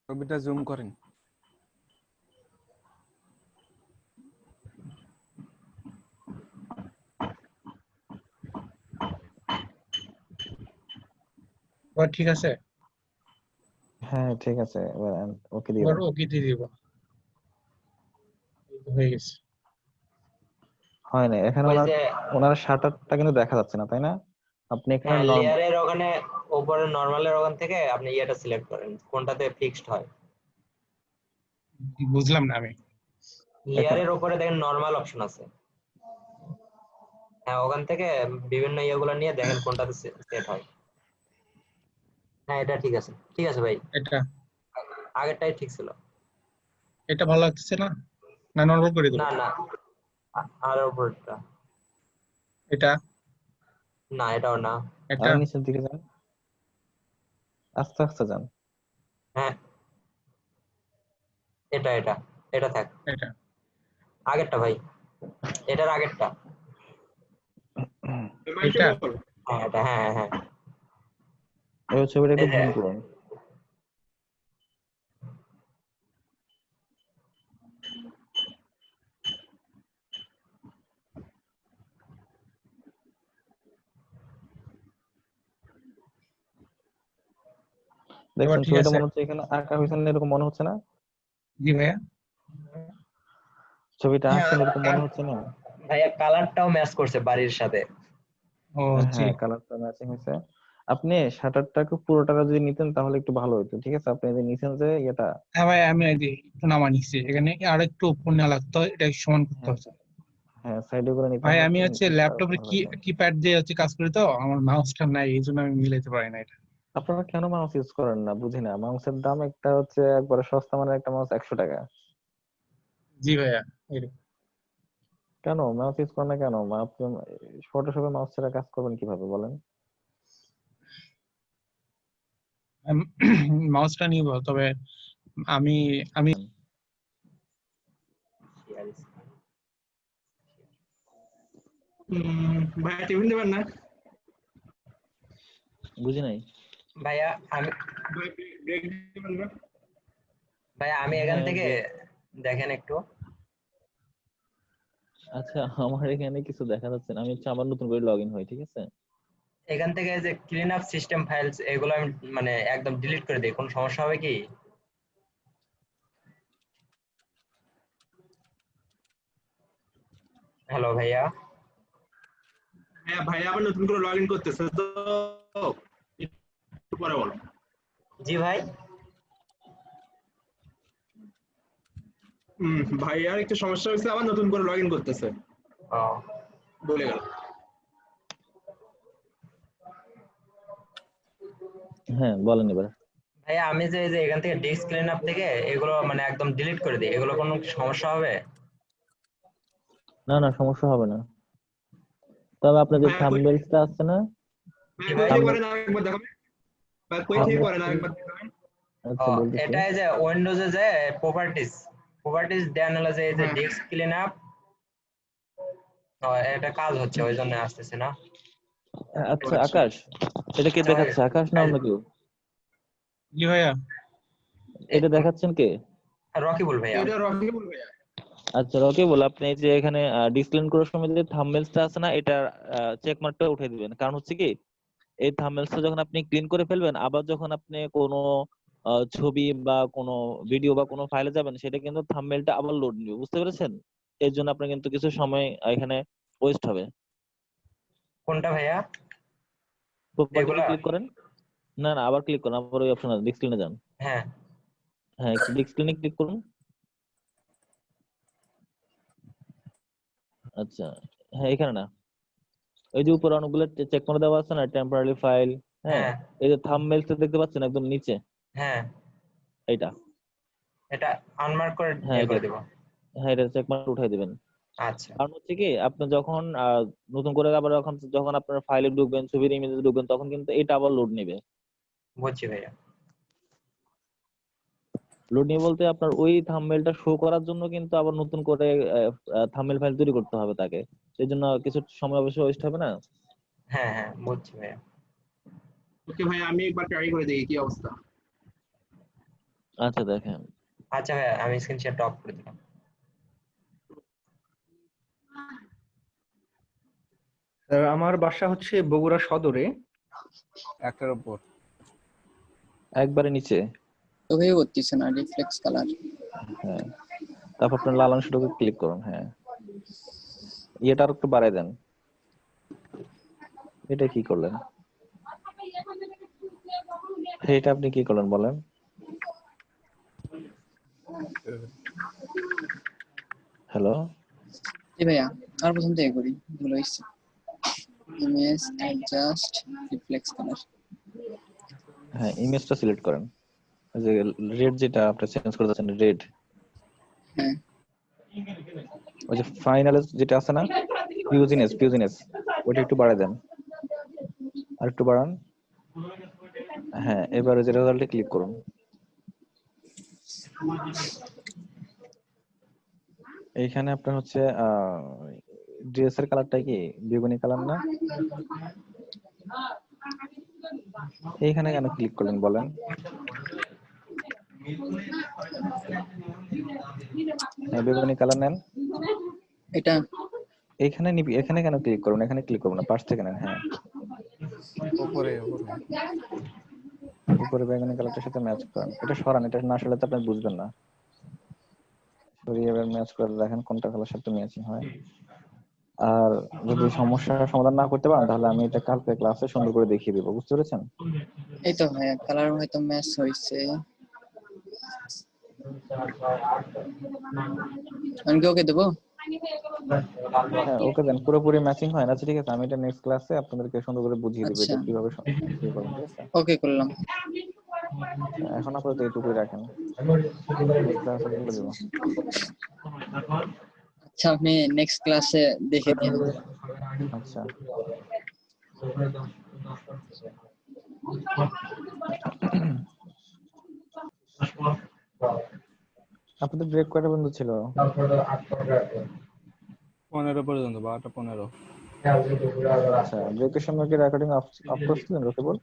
ছবিটা জুম করেন।
ঠিক আছে,
হ্যাঁ ঠিক আছে, এবার ওকে দিয়ে
এবার
দেন।
ওকে দিয়ে দিব। হয়ে গেছে।
হয় না এখানে
ওই
ওনার
যে
ওনার শাটারটা কিন্তু দেখা যাচ্ছে না, তাই না? আপনি এখানে
হ্যাঁ,
নরমাল
লেয়ারের ওখানে উপরে নরমালের ওখান থেকে আপনি ইয়েটা সিলেক্ট করেন কোনটাতে ফিক্সড হয়।
বুঝলাম না আমি।
লেয়ারের উপরে দেখেন নরমাল অপশন আছে, হ্যাঁ ওখান থেকে বিভিন্ন ইয়েগুলো নিয়ে দেখেন কোনটাতে সেট হয়। হ্যাঁ এটা ঠিক আছে, ঠিক আছে ভাই,
এটা
আগেরটাই ঠিক ছিল।
এটা ভালো লাগতেছে না, না নরমাল করে দেবো?
না না, আর উপরটা
এটা
না, এটাও না।
এটা
আর নিচের দিকে যান, আস্তে আস্তে যান।
হ্যাঁ এটা এটা এটা থাক,
এটা
আগেরটা ভাই, এটার আগেরটা।
এটা
হ্যাঁ এটা, হ্যাঁ হ্যাঁ হ্যাঁ।
ওই ছবিটা একটু
এই যে,
জুম করুন।
এবার
দেখছেন
ঠিক
ছবিটা
আছে।
মনে হচ্ছে এখানে আঁকা হয়েছে না, এরকম মনে হচ্ছে না?
জি ভাইয়া।
ছবিটা আঁকছেন এরকম মনে হচ্ছে না?
ভাইয়া কালারটাও ম্যাচ করছে বাড়ির সাথে।
ও জি
হ্যাঁ কালারটা ম্যাচিং হয়েছে। আপনি শাটারটাকে পুরোটাকা যদি নিতেন তাহলে একটু ভালো হতো। ঠিক আছে, আপনি যে নিছেন যে এটা,
হ্যাঁ ভাই, আমি এই যে একটু নামা নিচ্ছি, এখানে আর একটু উপর নেওয়া লাগতো, এটা সমান করতে
হ্যাঁ
হচ্ছে।
হ্যাঁ সাইডে করে নিতে
ভাই
হবে,
আমি হচ্ছে
তাহলে
ল্যাপটপের
ভালো হতো।
কিপ্যাড দিয়ে হচ্ছে কাজ করি, তো আমার মাউসটা নাই, এই জন্য আমি মিলাইতে পারি না এটা।
আপনারা কেন মাউস ইউজ করেন না বুঝি না। মাউসের দাম একটা হচ্ছে একবারে সস্তা, মানে একটা মাউস 100 টাকা।
জি ভাইয়া, এরকম।
কেন মাউস ইউজ করেন না কেন? আপনি ফটোশপে মাউস ছাড়া কাজ করবেন কিভাবে বলেন?
মাউসটা নিব, তবে আমি আমি
ভাই টেবিল নেবেন না?
বুঝি নাই
ভাইয়া আমি
ভাই ব্রেক নেবেন না?
ভাইয়া আমি এখান
হ্যাঁ
থেকে দেখেন একটু।
আচ্ছা, আমার এখানে কিছু দেখা যাচ্ছে না, আমি হচ্ছে আবার নতুন করে লগ ইন হই। ঠিক আছে,
এখান থেকে যে ক্লিন আপ সিস্টেম ফাইলস, এগুলো আমি মানে একদম ডিলিট করে দিই, কোনো সমস্যা হবে কি? হ্যালো ভাইয়া।
হ্যাঁ ভাই আবার নতুন করে লগ ইন করতেছে তো, একটু পরে বলো।
জি ভাই।
ভাই আর একটু সমস্যা হয়েছে, আবার নতুন করে লগ ইন করতেছে,
ও
বলে গেল।
হ্যাঁ বলেন এবার।
ভাইয়া আমি যে এখান থেকে ডিস্ক ক্লিন আপ থেকে এগুলো মানে একদম ডিলিট করে দিই, এগুলো কোনো কি সমস্যা হবে?
না না, সমস্যা হবে না। তবে আপনার যে
ভাইয়া
থাম্বনেলসটা আছে না,
জি
কই
ভাই।
থেকে করেন আরেকবার দেখাবেন? ভাই কই থেকে করেন আরেকবার দেখাবেন?
আচ্ছা বলতেছি।
এটা এই যে উইন্ডোজে যে প্রপার্টিজ দেন হলো যে এই যে ডিস্ক ক্লিন আপ, এটা কাজ হচ্ছে ওই জন্য আসতেছে না।
আচ্ছা আকাশ, এটা কে দেখাচ্ছে? আকাশ না অন্য কেউ?
জি ভাইয়া।
এটা দেখাচ্ছেন কে?
রকিবুল ভাইয়া।
এটা রকিবুল ভাইয়া।
আচ্ছা রকিবুল, আপনি এই যে এখানে ডিসপ্লে করার সময় যে থাম্বনেলসটা আছে না, এটা চেক মার্কটা উঠিয়ে দিবেন। কারণ হচ্ছে কি, এই থাম্বনেলসটা যখন আপনি ক্লিন করে ফেলবেন, আবার যখন আপনি কোনো ছবি বা কোনো ভিডিও বা কোনো ফাইলে যাবেন, সেটা কিন্তু থাম্বনেলটা আবার লোড নিবে, বুঝতে পেরেছেন? এর জন্য আপনার কিন্তু কিছু সময় এখানে ওয়েস্ট হবে।
কোনটা ভাইয়া?
প্রপার্টিতে
এগুলা?
ক্লিক করেন। না না, আবার ক্লিক করুন, আবার ওই অপশন আছে, বিগ স্ক্রিনে যান।
হ্যাঁ
হ্যাঁ একটু বিগ স্ক্রিনে ক্লিক করুন। আচ্ছা, হ্যাঁ এখানে না, ওই যে উপরে অনেকগুলো চেক করে দেওয়া আছে না, টেম্পোরারি ফাইল। হ্যাঁ,
হ্যাঁ
এই যে থাম্বনেলসটা দেখতে পাচ্ছেন একদম নিচে,
হ্যাঁ,
এইটা।
এটা আনমার্ক করে
হ্যাঁ
ইয়ে
এটা,
করে দেব।
হ্যাঁ এটা চেক মার্ক উঠাই দিবেন।
আচ্ছা
কারণ হচ্ছে কি, আপনি যখন নতুন করে আবার যখন আপনার ফাইলে ঢুকবেন, ছবির ইমেজে ঢুকবেন, তখন কিন্তু এটা আবার লোড নেবে।
বুঝছি ভাইয়া।
লোড নিয়ে বলতে আপনার ওই থাম্বনেলটা শো করার জন্য কিন্তু আবার নতুন করে থাম্বনেল ফাইল তৈরি করতে হবে তাকে। সেই জন্য কিছু সময় অবশ্যই ওয়েস্ট হবে না।
হ্যাঁ হ্যাঁ বুঝছি ভাইয়া।
ওকে ভাই আমি একবার ট্রাই করে দেখি কি অবস্থা।
আচ্ছা দেখেন।
আচ্ছা ভাইয়া আমি স্ক্রিন শেয়ারটা অফ করে দিলাম।
আমার বাসা হচ্ছে বগুড়া সদরে।
একটার উপর
একবারে নিচে।
তো হয়ে করতেছে না রিফ্লেক্স কালার।
হ্যাঁ, তারপর আপনি লাল অংশটাকে ক্লিক করুন। হ্যাঁ, এটা আর একটু বাড়ায় দেন। এটা কি করলেন? এটা আপনি কি করলেন বলেন? হ্যালো,
জি ভাইয়া, আর প্রথম থেকে করি, ভুল হয়েছে। Image adjust reflex colour.
হ্যাঁ, ইমেজটা সিলেক্ট করেন। ওই যে রেড যেটা আপনি চেঞ্জ করে যাচ্ছেন, রেড।
হ্যাঁ,
ওই যে ফাইনাল যেটা আছে না, ফিউজিনেস, ওটা একটু বাড়ায় দেন, আর একটু বাড়ান। হ্যাঁ, এবারে যে রেজাল্টে ক্লিক করুন। এইখানে আপনার হচ্ছে ড্রেস এর কালারটা কি বেগুনি কালার না? এইখানে কেন ক্লিক করলেন বলেন? হ্যাঁ, বেগুনি কালার নেন।
এটা
এইখানে নিবি, এখানে কেন ক্লিক করবেন? এখানে ক্লিক করবেন না, পাশ থেকে নেন। হ্যাঁ,
উপরে
উপরে বেগুনি কালারটার সাথে ম্যাচ করেন। এটা সরান, এটা না সরালে তো আপনি বুঝবেন না। সরিয়ে এবার ম্যাচ করে দেখেন কোনটা কালার সাথে ম্যাচিং হয়। আর যদি সমস্যার সমাধান না করতে পারেন তাহলে আমি এটা কালকে ক্লাসে সুন্দর করে দেখিয়ে দেবো, বুঝতে পেরেছেন?
এই তো ভাইয়া, কালার হয়তো ম্যাচ হয়েছে। আমি কি ওকে দেবো?
হ্যাঁ, ওকে দেন। পুরোপুরি ম্যাচিং হয় না, ঠিক আছে? আমি এটা নেক্সট ক্লাসে আপনাদেরকে সুন্দর করে বুঝিয়ে দেবো
আচ্ছা,
এটা কিভাবে কি করবেন, ঠিক আছে?
ওকে করলাম।
এখন আপাতত এইটুকুই রাখেন, নেক্সট ক্লাসে বলে দেবো।
আচ্ছা, আপনি নেক্সট ক্লাসে দেখে দিন।
আচ্ছা, আপনাদের ব্রেক কয়টা পর্যন্ত ছিল?
15 পর্যন্ত, 12টা 15।
আচ্ছা, ব্রেকের সময় কি রেকর্ডিং অফ করছিলেন রকিবুল?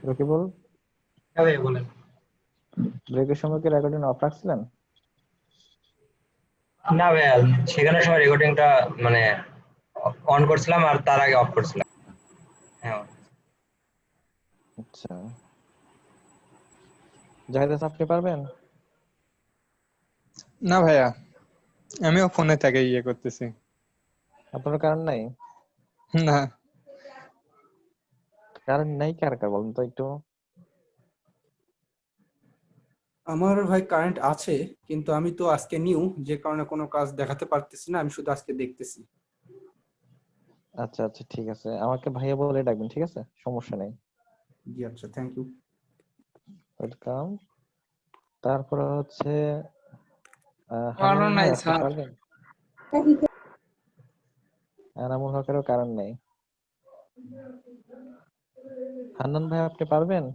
রকিবুল,
হ্যাঁ ভাই বলেন।
ব্রেকের সময় কি রেকর্ডিং অফ রাখছিলেন?
না ভাইয়া, শেখানোর সময় রেকর্ডিংটা মানে অন করছিলাম আর তার আগে অফ করছিলাম। হ্যাঁ,
আচ্ছা, জাহিদ হাসান, আপনি পারবেন?
না ভাইয়া, আমিও ফোনে থেকে করতেছি।
আপনার কারেন্ট নাই?
না,
কারেন্ট নাই কার কার বলেন তো একটু।
আমার ভাই কারেন্ট আছে, কিন্তু আমি তো আজকে নিউ, যে কারণে কোনো কাজ দেখাতে পারতেছি না, আমি শুধু আজকে দেখতেছি।
আচ্ছা আচ্ছা, ঠিক আছে, আমাকে ভাইয়া বলে ডাকবেন, ঠিক আছে? সমস্যা নেই।
জি আচ্ছা, থ্যাংক ইউ।
ওয়েলকাম। তারপরে হচ্ছে
কারণ
হান্নান ভাই,
নাই
আপনি
স্যার।
পারবেন? এনামুল হকেরও কারেন্ট নেই। হান্নান ভাই, আপনি পারবেন?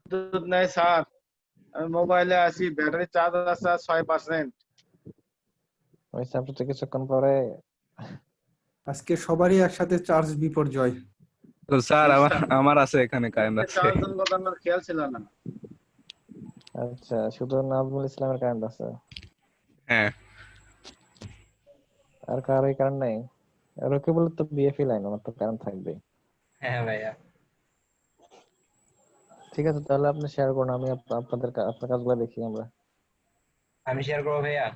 বিদ্যুৎ নাই স্যার, আমি মোবাইলে আছি, ব্যাটারি চার্জ আছে 6%।
ওই আপনি তো কিছুক্ষণ পরে।
আজকে সবারই একসাথে চার্জ বিপর্যয়।
তো স্যার, আমার আছে, এখানে কারেন্ট আছে।
চার্জ দেওয়ার কথা আমার খেয়াল ছিল না।
আচ্ছা, শুধু নাজমুল ইসলামের কারেন্ট আছে,
হ্যাঁ,
আর কারোই কারেন্ট নাই? রকিবুল তো বিএফই লাইন, ওনার তো কারেন্ট থাকবেই।
হ্যাঁ ভাইয়া।
ঠিক আছে, তাহলে আপনি শেয়ার করুন, আমি আপনাদের আপনার কাজগুলো দেখি আমরা।
আমি শেয়ার করবো ভাইয়া।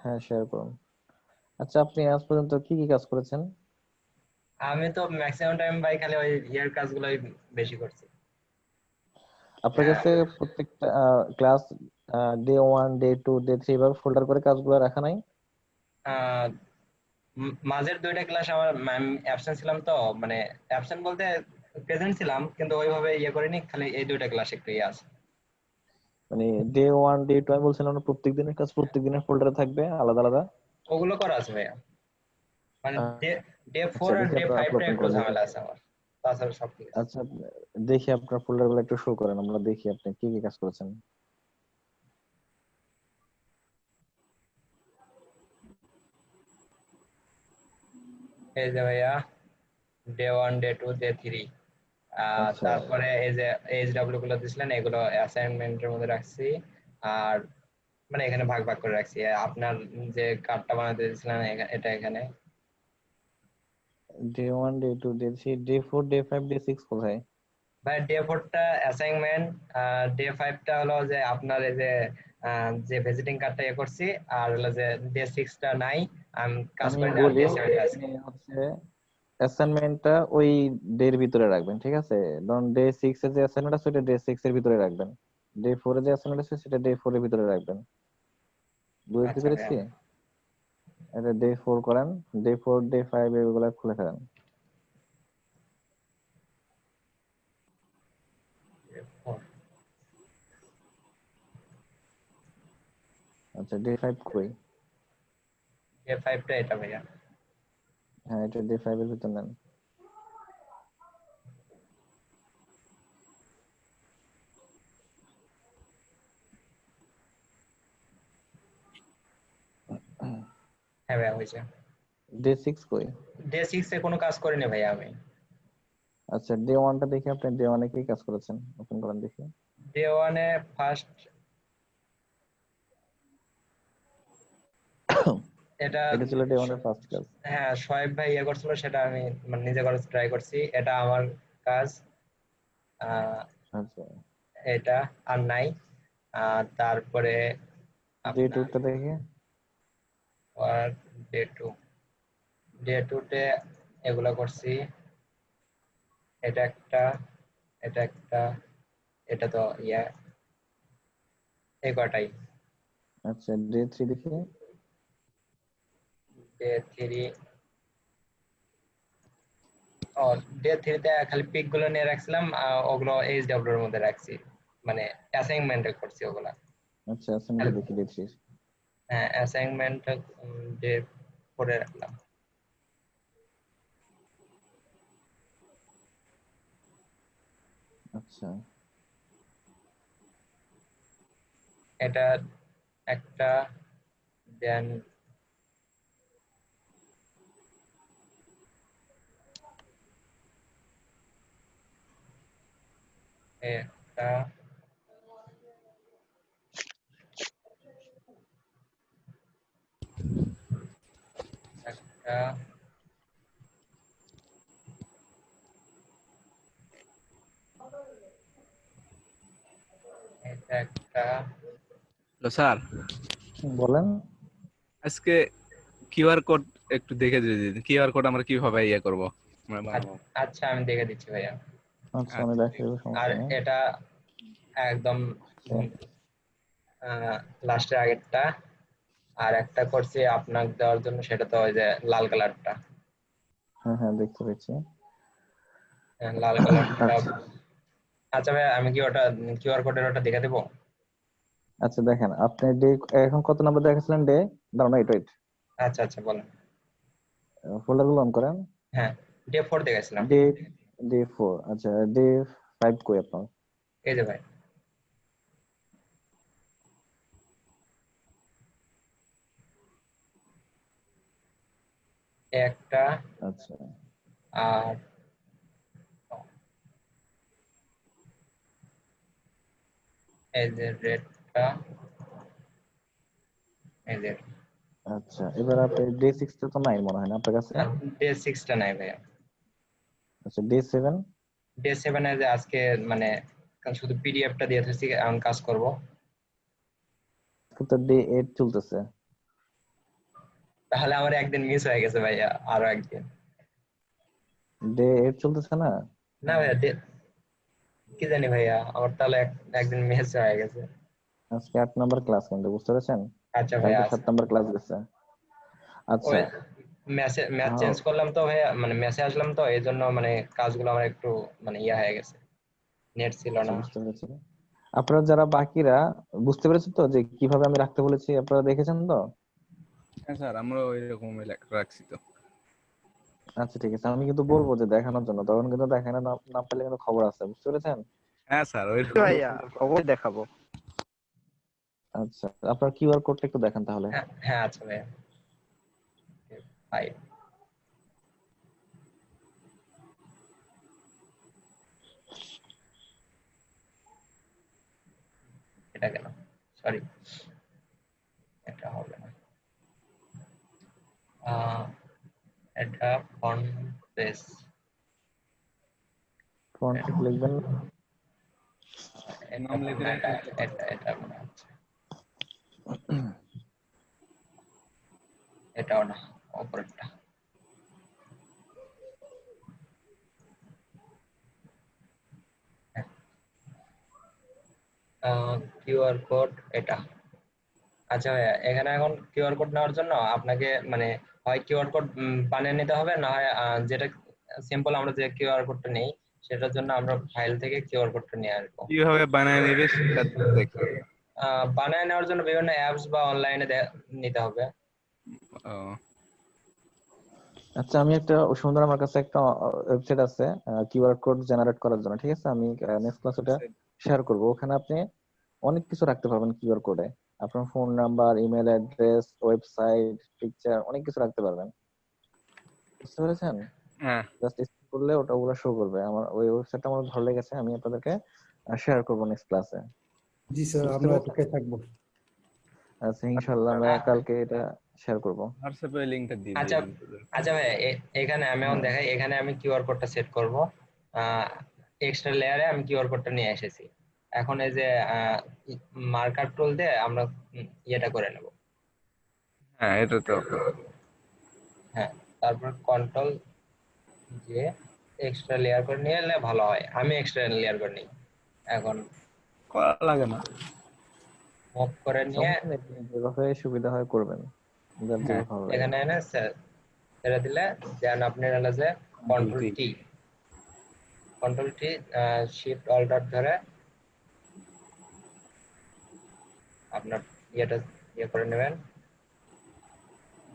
হ্যাঁ, শেয়ার করুন। আচ্ছা, আপনি আজ পর্যন্ত কি কি কাজ করেছেন?
আমি তো ম্যাক্সিমাম টাইম ভাই খালি ওই ইয়ার কাজগুলোই বেশি করছি।
আপনার কাছে প্রত্যেকটা ক্লাস ডে 1, ডে 2, ডে 3 এভাবে ফোল্ডার করে কাজগুলো রাখা নাই?
মাঝের 2টা ক্লাস আমার অ্যাবসেন্ট ছিলাম, তো মানে অ্যাবসেন্ট বলতে প্রেজেন্ট ছিলাম, কিন্তু ওইভাবে করিনি, খালি এই 2টা ক্লাস একটু আছে।
মানে ডে 1, ডে 2 আমি বলছিলাম না, প্রত্যেক দিনের কাজ প্রত্যেক দিনের ফোল্ডারে থাকবে আলাদা আলাদা।
ওগুলো করা আছে ভাইয়া, মানে ডে 4
আচ্ছা,
আর
দেখি
ডে
আপনার
5টা
ওপেন
একটু
করেন দেখি।
ঝামেলা আছে আমার, তাছাড়া সব ঠিক আছে।
আচ্ছা, দেখি আপনার ফোল্ডার গুলো একটু শো করেন, আমরা দেখি আপনি কি কি কাজ করেছেন।
এই যে ভাইয়া, ডে 1, ডে 2, ডে 3,
আচ্ছা
তারপরে এই যে এইচডব্লিউ গুলো দিছিলেন এগুলো অ্যাসাইনমেন্টের মধ্যে রাখছি। আর মানে এখানে ভাগ ভাগ করে রাখছি। আপনার যে কার্ডটা বানাতে দিয়েছিলেন এটা এখানে।
Day 1 day 2 day 3 day 4 day 5 day 6 কোথায়?
ভাই ডে 4টা অ্যাসাইনমেন্ট, ডে 5টা হলো যে আপনার এই যে যে ভিজিটিং কার্ডটা ইয়ে করছি, আর হলো যে ডে 6টা নাই, আমি কাজ
আমি
করি না, আর
বলি
ডে 7টা আছে।
আপনি হচ্ছে অ্যাসাইনমেন্টটা ওই ডে এর ভিতরে রাখবেন, ঠিক আছে? ধরুন ডে 6 এর যে অ্যাসাইনমেন্ট আছে ওটা ডে 6 এর ভিতরে রাখবেন, ডে 4 এর যে অ্যাসাইনমেন্ট আছে সেটা ডে 4 এর ভিতরে রাখবেন। বুঝতে
আচ্ছা
পেরেছি?
ভাইয়া।
এটা ডে 4 করেন, ডে 4 ডে 5 এগুলো খুলে ফেলেন। আচ্ছা ডে 5 কই?
ডে 5টা এটা ভাইয়া।
হ্যাঁ এটা ডে 5 এর ভিতর নেন।
হ্যাঁ ভাইয়া হয়েছে।
ডে 6 কই?
ডে 6 এ কোনো কাজ করিনি ভাইয়া আমি।
আচ্ছা ডে 1টা দেখি আপনি ডে 1 এ কি কাজ করেছেন, ওপেন করেন দেখি।
ডে 1 এ ফার্স্ট এটা
এটা ছিল ডে 1 এর ফার্স্ট কাজ।
হ্যাঁ শোয়েব ভাই ইয়ে করছিল, সেটা আমি মানে নিজে করে ট্রাই করছি, এটা আমার কাজ।
আচ্ছা
এটা আর নাই। তারপরে
ডে
আপনার
2টা দেখি।
আর ডে 2 তে এগুলো করছি। এটা একটা, এটা একটা, এটা তো ইয়া, এই কটাই।
আচ্ছা ডে 3 দেখি।
ডে 3, ও ডে 3 তে খালি পিক গুলো নিয়ে রাখছিলাম, ওগুলো এইচডব্লিউ এর মধ্যে রাখছি, মানে অ্যাসাইনমেন্ট করছি ওগুলা।
আচ্ছা অ্যাসাইনমেন্ট দেখি ডে 3।
হ্যাঁ অ্যাসাইনমেন্ট ডে 4 এ রাখলাম।
আচ্ছা
এটা একটা, দেন একটা, একটা, এটা একটা।
হ্যালো স্যার,
বলেন।
আজকে কিউআর কোড একটু দেখে দিয়ে দিন, কিউআর কোড আমরা কিভাবে ইয়ে করব, আমরা বানাবো।
আচ্ছা আমি দেখে দিচ্ছি ভাইয়া।
আচ্ছা আমি দেখাই দেব,
আর
সমস্যা নেই।
এটা একদম লাস্টের আগেরটা, আর একটা করছি আপনাকে দেওয়ার জন্য, সেটা তো ওই যে লাল কালারটা।
হ্যাঁ হ্যাঁ দেখতে পেয়েছি।
লাল কালারটা।
আচ্ছা
আচ্ছা ভাই আমি কি ওটা কিউআর কোডের ওটা দেখে দেবো?
আচ্ছা দেখেন আপনি ডে এখন কত নাম্বার দেখাচ্ছিলেন? ডে দাঁড়ান, ওয়েট ওয়েট,
আচ্ছা আচ্ছা বলেন।
ফোল্ডার গুলো অন করেন।
হ্যাঁ ডে 4 দেখেছিলাম।
ডে ডে 4, আচ্ছা ডে 5 কই আপনার?
এই যে ভাই একটা,
আচ্ছা
আর এই যে রেডটা, এই যে
আচ্ছা এবার আপনি ডে 6 টা তো নাই মনে হয় না আপনার কাছে?
ডে 6টা নাই ভাইয়া।
আচ্ছা ডে 7।
ডে 7 এ যে আজকে মানে শুধু পিডিএফটা দিয়ে দিয়েছি, এখন কাজ করব।
তো ডে 8 চলতেছে।
তাহলে আমার একদিন মিস হয়ে গেছে ভাইয়া, আরো একদিন।
ডে 8 চলতেছে না?
না ভাইয়া কি জানি ভাইয়া, আমার তাহলে একদিন মিস হয়ে গেছে।
আজকে 8 নাম্বার ক্লাস কিন্তু, বুঝতে পারছেন?
আচ্ছা ভাইয়া
কালকে 7
আচ্ছা।
নাম্বার ক্লাস গেছে। আচ্ছা
ওই ম্যাচ চেঞ্জ করলাম তো ভাইয়া, মানে ম্যাচে আসলাম তো এই জন্য মানে কাজগুলো আমার একটু মানে ইয়া হয়ে গেছে, নেট ছিল
আচ্ছা
না।
বুঝতে পেরেছি। আপনারা যারা বাকিরা বুঝতে পেরেছেন তো যে কিভাবে আমি রাখতে বলেছি? আপনারা দেখেছেন তো?
হ্যাঁ স্যার, আমরা ওই রকমই রাখছি তো।
আচ্ছা ঠিক আছে, আমি কিন্তু বলবো যে দেখানোর জন্য, তখন কিন্তু দেখানো না পেলে কিন্তু খবর আছে, বুঝতে পেরেছেন?
হ্যাঁ স্যার ওই
ভাইয়া অবশ্যই দেখাবো।
আচ্ছা আপনার কিউআর কোডটা একটু দেখান তাহলে।
হ্যাঁ আচ্ছা ভাইয়া। এটা কেন, সরি এটা হবে না। এটা ফন্ট পেজ,
ফন্ট লিখবেন না?
এটা মনে হয় এটা মনে হচ্ছে এটাও না, অপরেরটা। কিউআর কোড এটা। আচ্ছা ভাইয়া, এখানে এখন কিউআর কোড নেওয়ার জন্য আপনাকে মানে হয় কিউআর কোড বানিয়ে নিতে হবে, না হয় যেটা সিম্পল আমরা যে কিউআর কোডটা নেই সেটার জন্য আমরা ফাইল থেকে কিউআর কোডটা নিয়ে আসবো।
কিভাবে বানায় নেবে সেটা দেখো।
বানায় নেওয়ার জন্য বিভিন্ন অ্যাপস বা অনলাইনে নিতে হবে।
আচ্ছা, আমি একটা সুন্দর, আমার কাছে একটা ওয়েবসাইট আছে কিউআর কোড জেনারেট করার জন্য, ঠিক আছে? আমি নেক্সট ক্লাস ওটা শেয়ার করব। ওখানে আপনি অনেক কিছু রাখতে পারবেন কিউআর কোডে। আপনার phone number, email address, website, picture, অনেক কিছু রাখতে পারবেন। বুঝতে পেরেছেন?
হ্যাঁ,
জাস্ট স্ক্রল করলে ওটা ওগুলো শো করবে। আমার ওই ওয়েবসাইটটা আমার ভালো লেগেছে, আমি আপনাদেরকে শেয়ার করব নেক্সট ক্লাসে।
জি স্যার, আমরা অপেক্ষায় থাকবো।
আচ্ছা, ইনশাআল্লাহ আমরা কালকে এটা শেয়ার করব।
হোয়াটসঅ্যাপে লিংকটা দিয়ে
আচ্ছা
দিন।
আচ্ছা ভাই, এখানে আমি এখন দেখাই, এখানে আমি কিউআর কোডটা সেট করব। এক্সট্রা লেয়ারে আমি কিউআর কোডটা নিয়ে এসেছি। এখন এই যে মার্কার টুল দিয়ে আমরা ইয়েটা করে নেব।
হ্যাঁ, এটা তো
হ্যাঁ, তারপর কন্ট্রোল যে এক্সট্রা লেয়ার করে নিয়ে এলে ভালো হয়। আমি এক্সট্রা লেয়ার করে নিই। এখন
করা লাগে না,
মুভ করে নিয়ে
যেভাবে সুবিধা হয় করবেন, যার যেভাবে ভালো লাগে।
এখানে এনে ছেড়ে দিলে দেন আপনি হলো যে কন্ট্রোল টি শিফট অল্টার ধরে আপনার ইয়েটা ইয়ে করে নেবেন।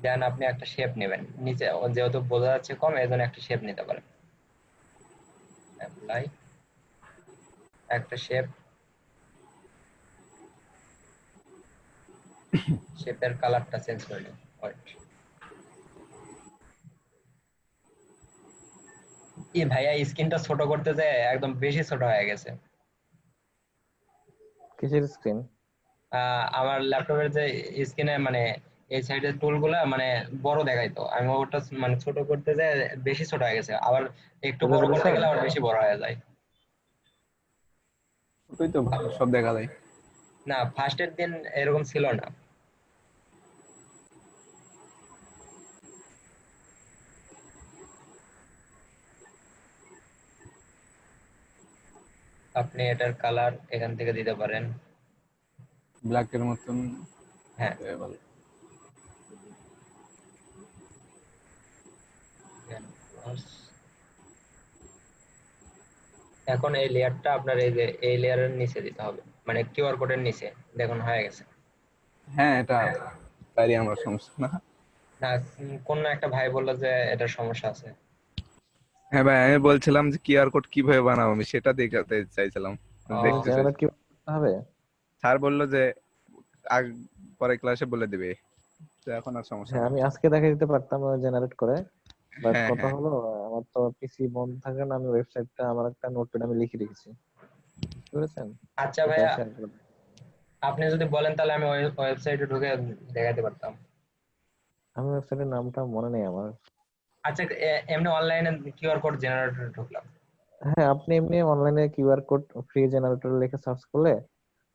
দেন আপনি একটা শেপ নেবেন নিচে, যেহেতু বোঝা যাচ্ছে কম এজন্য একটা শেপ নিতে পারেন। অ্যাপ্লাই একটা শেপের কালারটা চেঞ্জ করে নিন। এই ভাইয়া স্ক্রিনটা ছোট করতে যায় একদম বেশি ছোট হয়ে গেছে।
কিসের স্ক্রিন?
আমার ল্যাপটপের যে স্ক্রিনে মানে এই সাইডের টুলগুলা মানে বড় দেখাইতো, আমি ওটা মানে ছোট করতে যায় বেশি ছোট হয়ে গেছে, আবার একটু বড় করতে গেলে আবার বেশি বড় হয়ে যায়।
ওই তো ভালো সব দেখা যায়।
না, ফার্স্টের দিন এরকম ছিল না। আপনি এটার কালার এখান থেকে দিতে পারেন
ব্ল্যাক এর মতন।
হ্যাঁ,
ভালো।
এখন এই লেয়ারটা আপনার এই যে এই লেয়ারের নিচে দিতে হবে, মানে কিউআর কোডের নিচে। দেখুন হয়ে গেছে।
হ্যাঁ, এটা তারই আমার সমস্যা না।
না, কোন একটা ভাই বললো যে এটা সমস্যা আছে।
হ্যাঁ ভাই, আমি বলছিলাম যে কিউআর কোড কিভাবে বানাবো, আমি সেটা দেখাতে চাইছিলাম। স্যার বললো যে পরে ক্লাসে বলে দিবে, তো এখন আর সমস্যা
হ্যাঁ,
নেই।
আমি আজকে দেখাই দিতে পারতাম জেনারেট করে, বাট
হ্যাঁ,
কথা হলো আমার তো পিসি বন্ধ থাকে না, আমি ওয়েবসাইটটা আমার একটা নোটপ্যাড আমি লিখে রেখেছি, বুঝতে পেরেছেন?
আচ্ছা ভাইয়া, আপনি যদি বলেন তাহলে আমি ওয়েবসাইটে ঢুকে দেখাতে পারতাম।
আমি ওয়েবসাইটের নামটা মনে নেই আমার।
আচ্ছা, এমনি অনলাইনে কিউআর কোড জেনারেটর ঢুকলাম।
হ্যাঁ, আপনি এমনি অনলাইনে কিউআর কোড ফ্রি জেনারেটর লিখে সার্চ করলে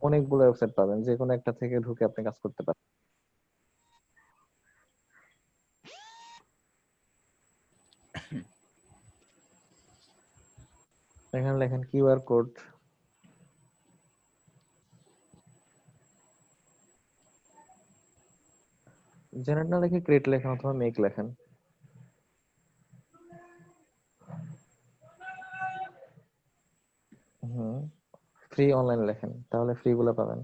অনেকগুলো ওয়েবসাইট পাবেন, যে কোনো একটা থেকে ঢুকে আপনি কাজ করতে পারেন। এখানে লেখেন কিউআর কোড, জেনারেট না লিখে ক্রিয়েট লেখেন অথবা মেক লেখেন। ফ্রি অনলাইন লেখেন, তাহলে ফ্রি গুলো পাবেন।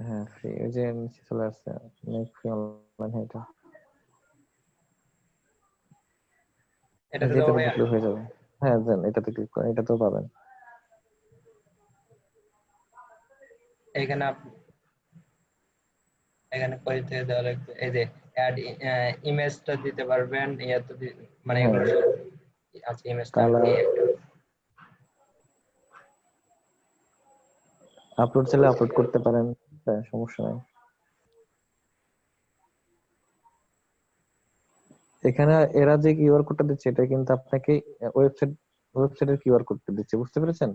হ্যাঁ, ফ্রি, ওই যে নিচে চলে আসছে মেক ফ্রি অনলাইন,
এটাতে
যেটা
যাবো ভাইয়া।
ঢুকলে হয়ে যাবে। হ্যাঁ, দেন এটাতে ক্লিক করেন, এটাতেও পাবেন।
এখানে এখানে পরিচয় থেকে দেওয়া লাগবে। এই যে অ্যাড ইমেজটা দিতে পারবেন, ইয়াতে মানে এগুলো আচ্ছা ইমেজটা
কালার, আপলোড চাইলে আপলোড করতে পারেন, হ্যাঁ, সমস্যা নাই। এখানে এরা যে কিউআর কোডটা দিচ্ছে এটা কিন্তু আপনাকে ওয়েবসাইটের কিউআর কোডটা দিচ্ছে, বুঝতে পেরেছেন?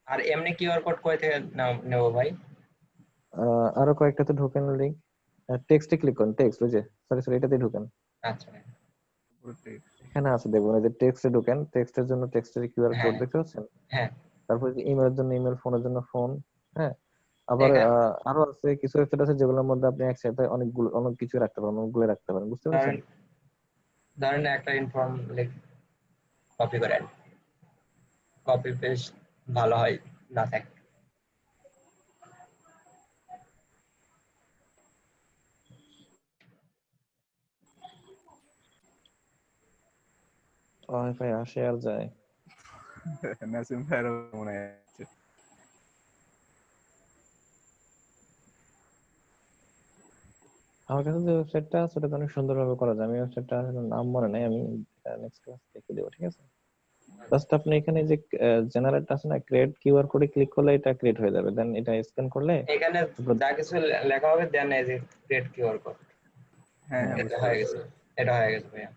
আর এমনি কিউআর কোড কই থেকে নেব ভাই?
আরো কয়েকটাতে ঢোকেন, লিংক টেক্সটে ক্লিক করুন, টেক্সট, ওই যে সরি এটাতে ঢোকেন,
আচ্ছা
এখানে আছে দেখুন, এই যে টেক্সটে ঢোকেন, টেক্সটের জন্য টেক্সটের কিউআর কোড
হ্যাঁ
দেখতে পাচ্ছেন?
হ্যাঁ
তারপর ইমেলের জন্য ইমেল, ফোনের জন্য ফোন, হ্যাঁ। আবার
এখানে
আরো আছে কিছু ওয়েবসাইট আছে যেগুলোর মধ্যে আপনি একসাথে অনেক কিছু রাখতে পারেন, অনেকগুলো রাখতে পারেন, বুঝতে পেরেছেন?
ধরেন একটা ইনফর্ম কপি করেন, কপি পেস্ট ভালো হয় না থাকে।
ওয়াইফাই আসে আর যায়।
নাসিম ভাইয়ের মনে আছে।
আমার কাছে যে ওয়েবসাইটটা আছে ওটা অনেক সুন্দরভাবে করা যায়, আমি ওয়েবসাইটটা নাম মনে নাই, আমি নেক্সট ক্লাস দেখে দেবো, ঠিক আছে? জাস্ট আপনি এখানে যে জেনারেট আছে না, ক্রিয়েট কিউআর কোডে ক্লিক করলে এটা ক্রিয়েট হয়ে যাবে, দেন এটা স্ক্যান করলে
এখানে যা কিছু লেখা হবে দেন এই যে ক্রিয়েট কিউআর কোড,
হ্যাঁ
এটা হয়ে গেছে, এটা হয়ে গেছে ভাইয়া।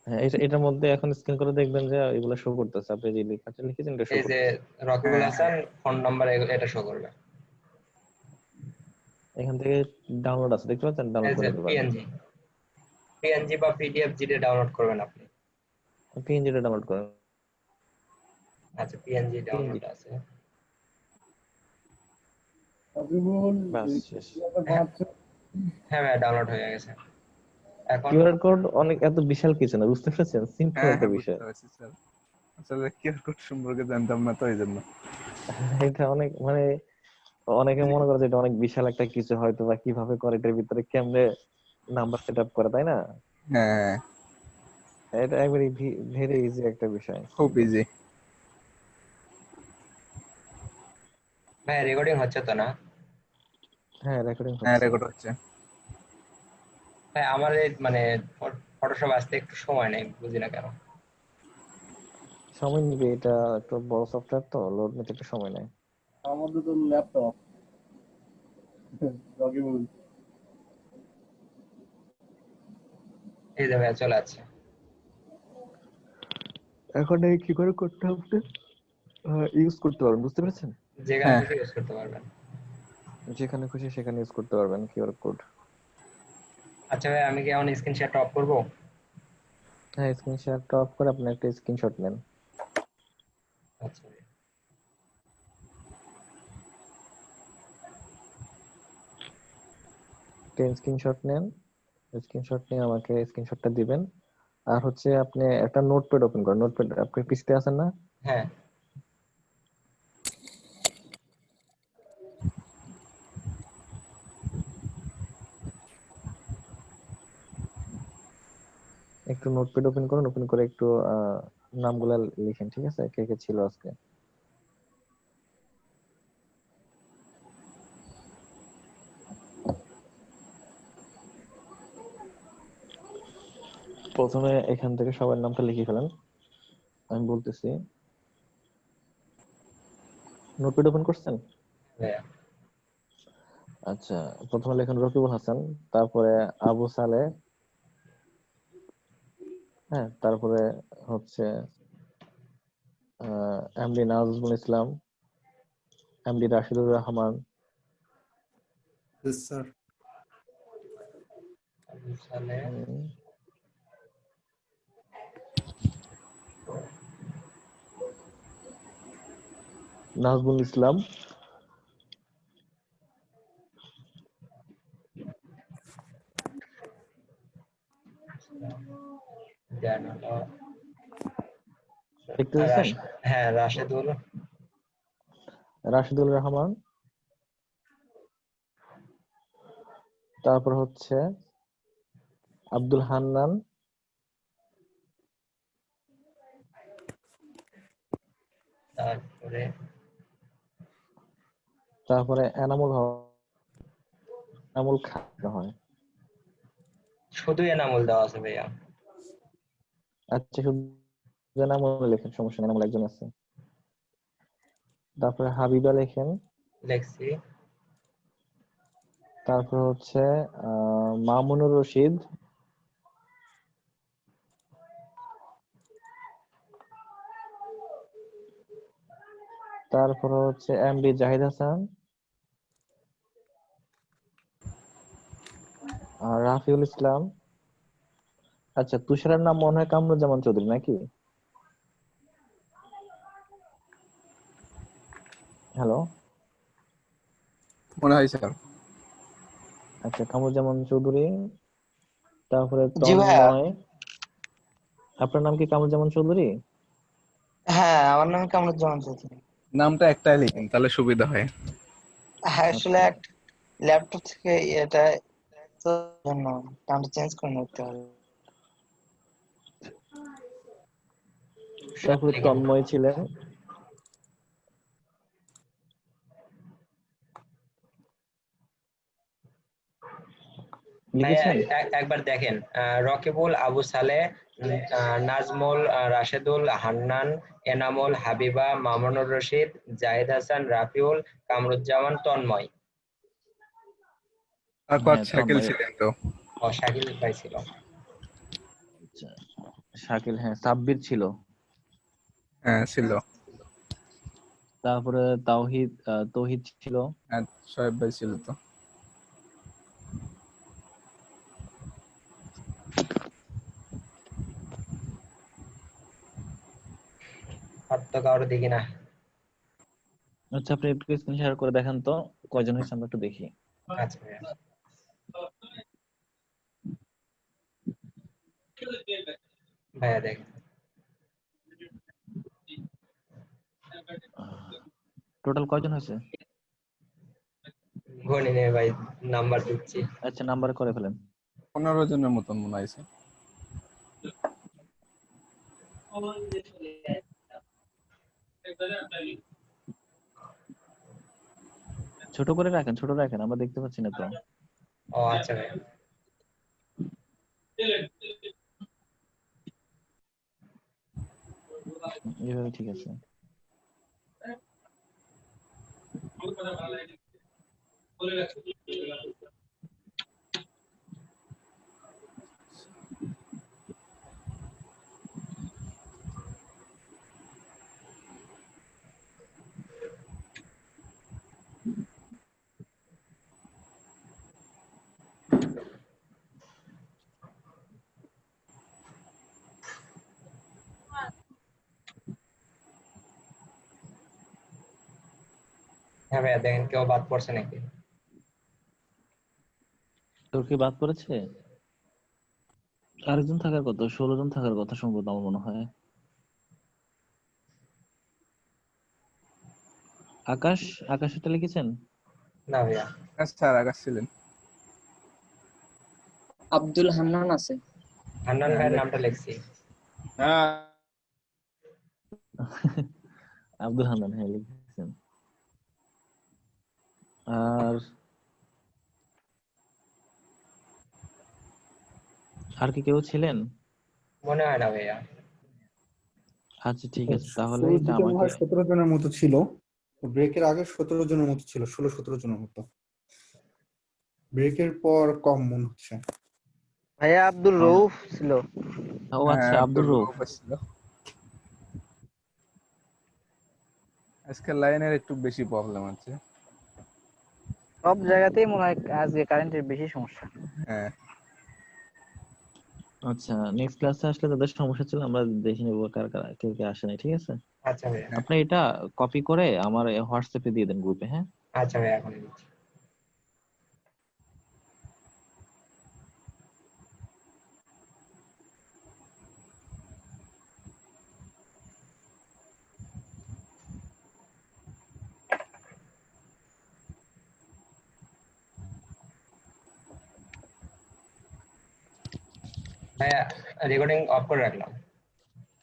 হ্যাঁ, এটার মধ্যে এখন স্ক্যান করে দেখবেন যে এগুলো শো করতেছে, আপনি যে লেখাটা লিখেছেন এটা শো
এই যে
করতেছে।
রকিবুল হাসান ফোন নাম্বার এটা শো করবে।
এখান থেকে ডাউনলোড আছে, দেখতে পাচ্ছেন? ডাউনলোড
এই
করে
যে
নিতে পারবেন।
পিএনজি বা পিডিএফ যেটা ডাউনলোড করবেন আপনি।
পিএনজিটা ডাউনলোড করেন।
আচ্ছা পিএনজি ডাউনলোড আছে।
বাস শেষ।
হ্যাঁ ভাই ডাউনলোড হয়ে গেছে। এখন
কিউআর কোড অনেক এত বিশাল কিছু না, বুঝতে পেরেছেন? সিম্পল
হ্যাঁ
একটা
হ্যাঁ
বিষয়।
বুঝতে পারছি স্যার, আসলে কিউআর কোড সম্পর্কে জানতাম না তো এই জন্য।
এটা অনেক মানে অনেকে মনে করে যে এটা অনেক বিশাল একটা কিছু, হয়তো বা কিভাবে করে, এটার ভিতরে কেমনে নাম্বার সেট আপ করে, তাই না?
হ্যাঁ
এটা একবারে ভেরি ইজি একটা বিষয়।
খুব ইজি।
ভাই রেকর্ডিং হচ্ছে তো না?
হ্যাঁ রেকর্ডিং
হ্যাঁ
হচ্ছে।
রেকর্ড হচ্ছে।
ভাই আমার এই মানে ফটোশপ আসতে একটু সময় নেই, বুঝি না কেন।
সময় নিবে, এটা একটু বড় সফটওয়্যার তো, লোড নিতে একটু সময় নেয়।
আমাদের তো ল্যাপটপ রকিবুল
এই যে ভাইয়া চলে আসছে।
এখন এই কি করে করতে হবে ইউজ করতে পারবেন, বুঝতে পেরেছেন?
যেখানে খুশি ইউজ করতে পারবেন।
যেখানে খুশি সেখানে ইউজ করতে পারবেন কিউআর কোড।
আচ্ছা ভাই আমি কি এখন স্ক্রিন শেয়ার অফ করব?
হ্যাঁ, স্ক্রিন শেয়ারটা অফ করে আপনি একটা স্ক্রিনশট নেন।
আচ্ছা ভাই।
স্ক্রিনশট নেন, স্ক্রিনশট নিয়ে আমাকে স্ক্রিনশটটা দিবেন। আর হচ্ছে আপনি একটা নোটপ্যাড ওপেন করেন, নোটপ্যাড আপনি পিসিতে আছেন না?
হ্যাঁ
একটু নোটপ্যাড ওপেন করুন, ওপেন করে একটু নামগুলা লিখেন, ঠিক আছে? কে কে ছিল আজকে। প্রথমে এখান থেকে সবার নামটা লিখে ফেলেন, আমি বলতেছি। নোটপ্যাড ওপেন করছেন?
ভাইয়া।
আচ্ছা, প্রথমে লেখেন রকিবুল হাসান, তারপরে আবু সালে, হ্যাঁ, তারপরে হচ্ছে MD Nazmul Islam, MD Rashidur Rahman,
sir
সালে
নাজমুল ইসলাম, দেখতে পাচ্ছেন?
হ্যাঁ
রাশিদুল রহমান, তারপর হচ্ছে আব্দুল হান্নান, তারপরে এনামুল এনামুল খান হয়।
শুধু এনামুল দেওয়া আছে ভাইয়া।
আচ্ছা, শুধু এনামুল লেখেন, সমস্যা নেই, এনামুল একজন আছে। তারপরে হাবিবা লেখেন,
লেখছি।
তারপর হচ্ছে মামুনুর রশিদ, তারপর হচ্ছে এমডি জাহিদ হাসান, আর রাফিউল ইসলাম। আচ্ছা, তুষারের নাম মনে হয় কামরুজ্জামান চৌধুরী নাকি? হ্যালো,
মনে হয় স্যার।
আচ্ছা, কামরুজ্জামান চৌধুরী। তারপরে
জি ভাইয়া।
তন্ময়। আপনার নাম কি কামরুজ্জামান চৌধুরী?
হ্যাঁ, আমার নাম কামরুজ্জামান চৌধুরী।
নামটা একটাই লিখেন তাহলে সুবিধা হয়।
হ্যাঁ, আসলে ল্যাপটপ থেকে এটা তো জন্য নামটা চেঞ্জ করে নিতে হবে।
তারপরে তন্ময় ছিলেন।
ভাইয়া
লিখেছেন?
একবার দেখেন, রকিবুল, আবু সালেহ, নাজমুল, রাশেদুল, হান্নান, এনামুল, হাবিবা, মামুনুর রশিদ, জাহিদ হাসান, রাফিউল, কামরুজ্জামান, তন্ময়।
তারপর শাকিল ছিলেন তো?
ও, শাকিল ভাই ছিল।
শাকিল, হ্যাঁ। সাব্বির ছিল।
হ্যাঁ ছিল।
তারপরে তৌহিদ ছিল।
হ্যাঁ, সোহেব ভাই ছিল তো।
আর তো কারো দেখি না।
আচ্ছা, আপনি একটু স্ক্রিন শেয়ার করে দেখান তো কয়জন হয়েছে, আমরা একটু দেখি।
আচ্ছা ভাইয়া। ভাইয়া দেখ,
টোটাল কয়জন হয়েছে?
গণি নেই ভাই, নাম্বার দিচ্ছি।
আচ্ছা, নাম্বার করে ফেলেন।
15 জনের মতন মনে হয়েছে।
ছোট করে রাখেন, ছোট রাখেন, আমরা দেখতে পাচ্ছি না তো।
ও আচ্ছা ভাই।
এইভাবে ঠিক আছে।
হ্যাঁ ভাইয়া, দেখেন কেউ বাদ পড়ছে নাকি।
তোর কি বাদ পড়েছে? আরেকজন থাকার কথা, 16 জন থাকার কথা সম্ভবত, আমার মনে হয়। আকাশ, আকাশ এটা লিখেছেন?
না ভাইয়া।
স্যার আকাশ ছিলেন।
আব্দুল হান্নান আছে।
হান্নান ভাইয়ের নামটা লিখছি।
আব্দুল হান্নান, হ্যাঁ লিখেছেন। আর কি কেউ ছিলেন?
মনে হয় না ভাইয়া।
আচ্ছা ঠিক আছে, তাহলে
শুরুর
এটা
দিকে মনে হয়
আমাকে
17 জনের মতো ছিল, ব্রেকের আগে 17 জনের মতো ছিল, 16-17 জনের মতো। ব্রেকের পর কম মনে হচ্ছে।
ভাইয়া আব্দুল রউফ ছিল।
ও আচ্ছা, আব্দুল রউফ
ছিল। আজকে লাইনের একটু বেশি প্রবলেম আছে।
সব জায়গাতেই মনে হয় আজকে কারেন্টের বেশি সমস্যা।
হ্যাঁ।
আচ্ছা, নেক্সট ক্লাসে আসলে তাদের সমস্যা ছিল, আমরা দেখে নেবো কার কার কে কে আসে নাই, ঠিক আছে?
আচ্ছা ভাইয়া।
আপনি এটা কপি করে আমার হোয়াটসঅ্যাপে দিয়ে দেন গ্রুপে, হ্যাঁ?
আচ্ছা ভাইয়া, এখন দিচ্ছি। ভাইয়া রেকর্ডিং অফ করে রাখলাম।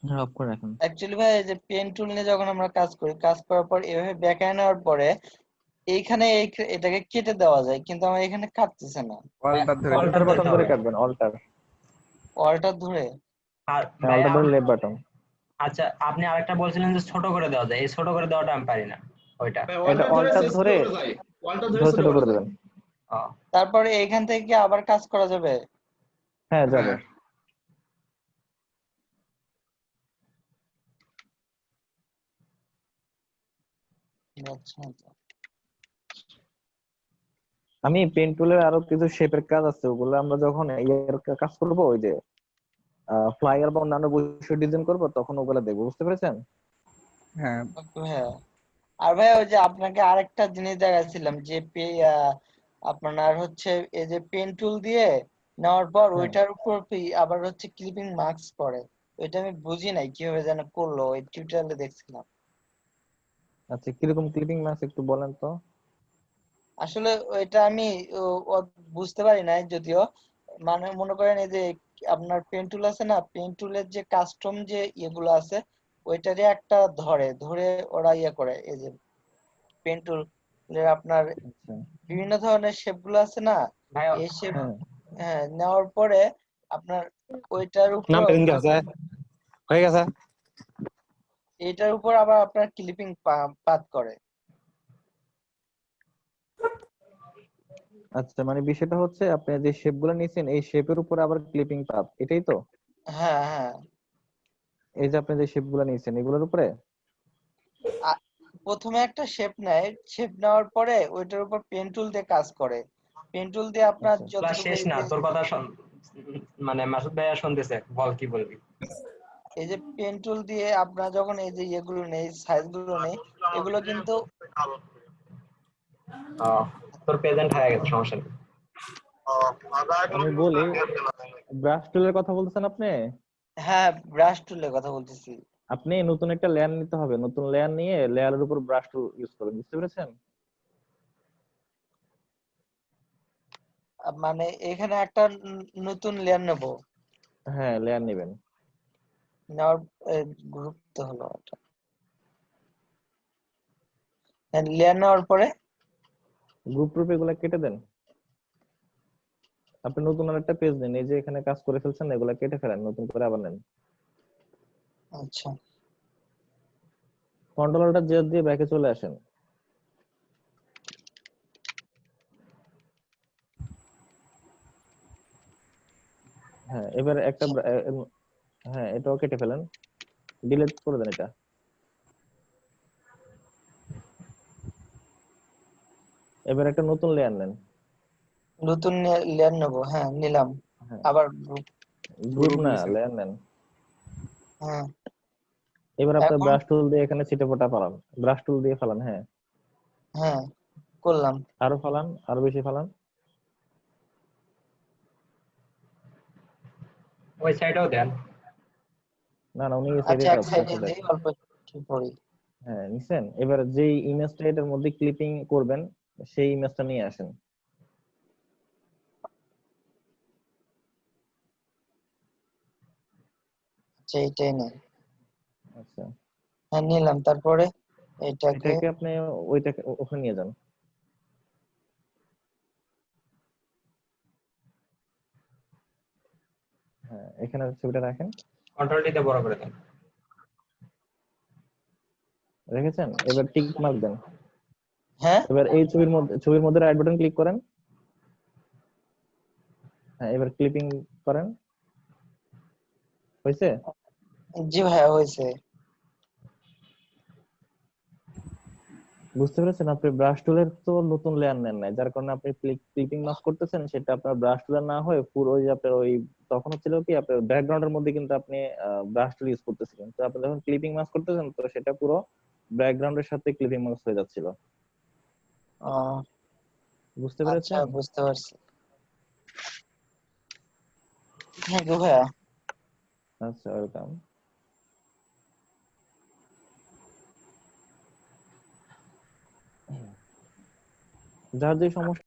হ্যাঁ, অফ করে রাখুন।
অ্যাকচুয়ালি ভাই, এই যে পেন টুল নিয়ে যখন আমরা কাজ করি, কাজ করার পর এভাবে ব্যাকায় নেওয়ার পরে এইখানে এটাকে কেটে দেওয়া যায়, কিন্তু আমার এখানে কাটতেছে না।
অল্টার বাটন ধরে কাটবেন,
অল্টার ধরে।
আর
হ্যাঁ, অল্টার ধরে লেফট বাটন।
আচ্ছা, আপনি আরেকটা বলছিলেন যে ছোট করে দেওয়া যায়, এই ছোট করে দেওয়াটা আমি পারি না, ওইটা
এটা অলটা ধরে ধরে ছোট করে দেবেন।
তারপরে এইখান থেকে কি আবার কাজ করা যাবে?
হ্যাঁ যাবে।
আচ্ছা আচ্ছা।
আমি পেন টুলের আরো কিছু শেপের কাজ আছে, ওগুলো আমরা যখন এর কাজ করব, ওই যে ফ্লাইয়ার বা অন্যান্য বৈশিষ্ট্য ডিজাইন করব, তখন ওগুলো দেখবো। বুঝতে পেরেছেন?
হ্যাঁ
হ্যাঁ। আর ভাই ওই যে আপনাকে আরেকটা জিনিস দেখাচ্ছিলাম যে আপনার হচ্ছে এই যে পেন টুল দিয়ে নেওয়ার পর ওইটার উপর আবার হচ্ছে ক্লিপিং মার্কস পড়ে, ওইটা আমি বুঝি নাই কিভাবে যেন করলো, ওই টিউটোরিয়ালে দেখছিলাম।
আচ্ছা, কিরকম ক্লিপিং মার্কস একটু বলেন তো।
আসলে ওইটা আমি বুঝতে পারি নাই যদিও, মানে মনে করেন এই যে আপনার পেন টুল আছে না, পেন টুলের যে কাস্টম যে ইয়েগুলো আছে ওইটারই একটা ধরে ধরে ওরা ইয়ে করে, এই যে পেন টুলের আপনার বিভিন্ন ধরনের শেপ গুলো আছে না, এই শেপ হ্যাঁ নেওয়ার পরে আপনার ওইটার উপর
হয়ে গেছে,
এটার উপর আবার আপনার ক্লিপিং পাত করে।
আচ্ছা, মানে বিষয়টা হচ্ছে আপনি যে শেপ গুলো নিয়েছেন এই শেপের উপর আবার ক্লিপিং পাব, এটাই তো?
হ্যাঁ হ্যাঁ।
এই যে আপনি যে শেপ গুলো নিয়েছেন এগুলোর উপরে
প্রথমে একটা শেপ নেয়, শেপ নেওয়ার পরে ওইটার উপর পেন টুল দিয়ে কাজ করে, পেন টুল দিয়ে আপনার যতটুকু
শেষ না, তোর কথা মানে মাসুদ ভাইয়া শুনতেছে, বল কি বলবি।
এই যে পেন টুল দিয়ে আপনার যখন এই যে ইয়েগুলো নেই, সাইজ গুলো নেই, এগুলো কিন্তু
তোর প্রেজেন্ট হয়ে গেছে, সমস্যা নেই।
আমি বলি, ব্রাশ টুলের কথা বলতেছেন আপনি?
হ্যাঁ ব্রাশ টুলের কথা বলতেছি।
আপনি নতুন একটা লেয়ার নিতে হবে, নতুন লেয়ার নিয়ে লেয়ারের উপর ব্রাশ টুল ইউজ করবেন। বুঝতে পেরেছেন?
মানে এখানে একটা নতুন লেয়ার নেব?
হ্যাঁ লেয়ার নেবেন।
নেওয়ার গ্রুপ তো হলো এটা, লেয়ার নেওয়ার পরে
গ্রুপ এগুলা কেটে দেন। আপনি নতুন আরেকটা পেজ নেন, এই যে এখানে কাজ করে ফেলছেন এগুলা কেটে ফেলেন, নতুন করে আবার নেন।
আচ্ছা।
কন্ট্রোলটা জেড দিয়ে ব্যাকে চলে আসেন। হ্যাঁ এবার একটা হ্যাঁ এটাও কেটে ফেলেন, ডিলিট করে দেন এটা। এবার একটা নতুন লেয়ার নেন।
নতুন লেয়ার নেব? হ্যাঁ নিলাম। আবার
গ্রুপ না, লেয়ার নেন।
হ্যাঁ।
এবার আপনার ব্রাশ টুল দিয়ে এখানে ছিটে ফোটা ফালান, ব্রাশ টুল দিয়ে ফালান। হ্যাঁ
হ্যাঁ করলাম।
আরো ফালান, আরো বেশি ফালান।
ওই সাইডেও দেন।
না না, উনি এই সাইডে
আচ্ছা এক
কাজ
সাইডে
করতে
দেই, অল্প একটু পরে।
হ্যাঁ নিছেন। এবার যেই ইমেজটা এটার মধ্যে ক্লিপিং করবেন সেই ইমেজটা নিয়ে আসেন।
আচ্ছা এইটাই নেই।
আচ্ছা
হ্যাঁ নিলাম, তারপরে
এটাকে আপনি ওইটাকে ওখানে নিয়ে যান। হ্যাঁ এখানে ছবিটা রাখেন,
কন্ট্রোল টিতে বড় করে দেন।
রেখেছেন? এবার টিক মার্ক দেন।
হ্যাঁ
এবার এই ছবির মধ্যে রাইট বাটন ক্লিক করেন। হ্যাঁ এবার ক্লিপিং করেন। হয়েছে?
জি ভাইয়া হয়েছে।
বুঝতে পেরেছেন? আপনি ব্রাশ টুলের তো নতুন লেয়ার নেন নাই, যার কারণে আপনি ক্লিপিং মাস্ক করতেছেন, সেটা আপনার ব্রাশ টুলের না হয়ে পুরো ওই আপনার ওই তখন হচ্ছিল কি আপনার ব্যাকগ্রাউন্ডের মধ্যে কিন্তু আপনি ব্রাশ টুল ইউজ করতেছিলেন, তো আপনি যখন ক্লিপিং মাস্ক করতেছেন তো সেটা পুরো ব্যাকগ্রাউন্ডের সাথে ক্লিপিং মাস্ক হয়ে যাচ্ছিল। বুঝতে
আচ্ছা
পেরেছেন?
বুঝতে পারছি। থ্যাংক ইউ ভাইয়া।
আচ্ছা ওয়েলকাম। যার যে সমস্যা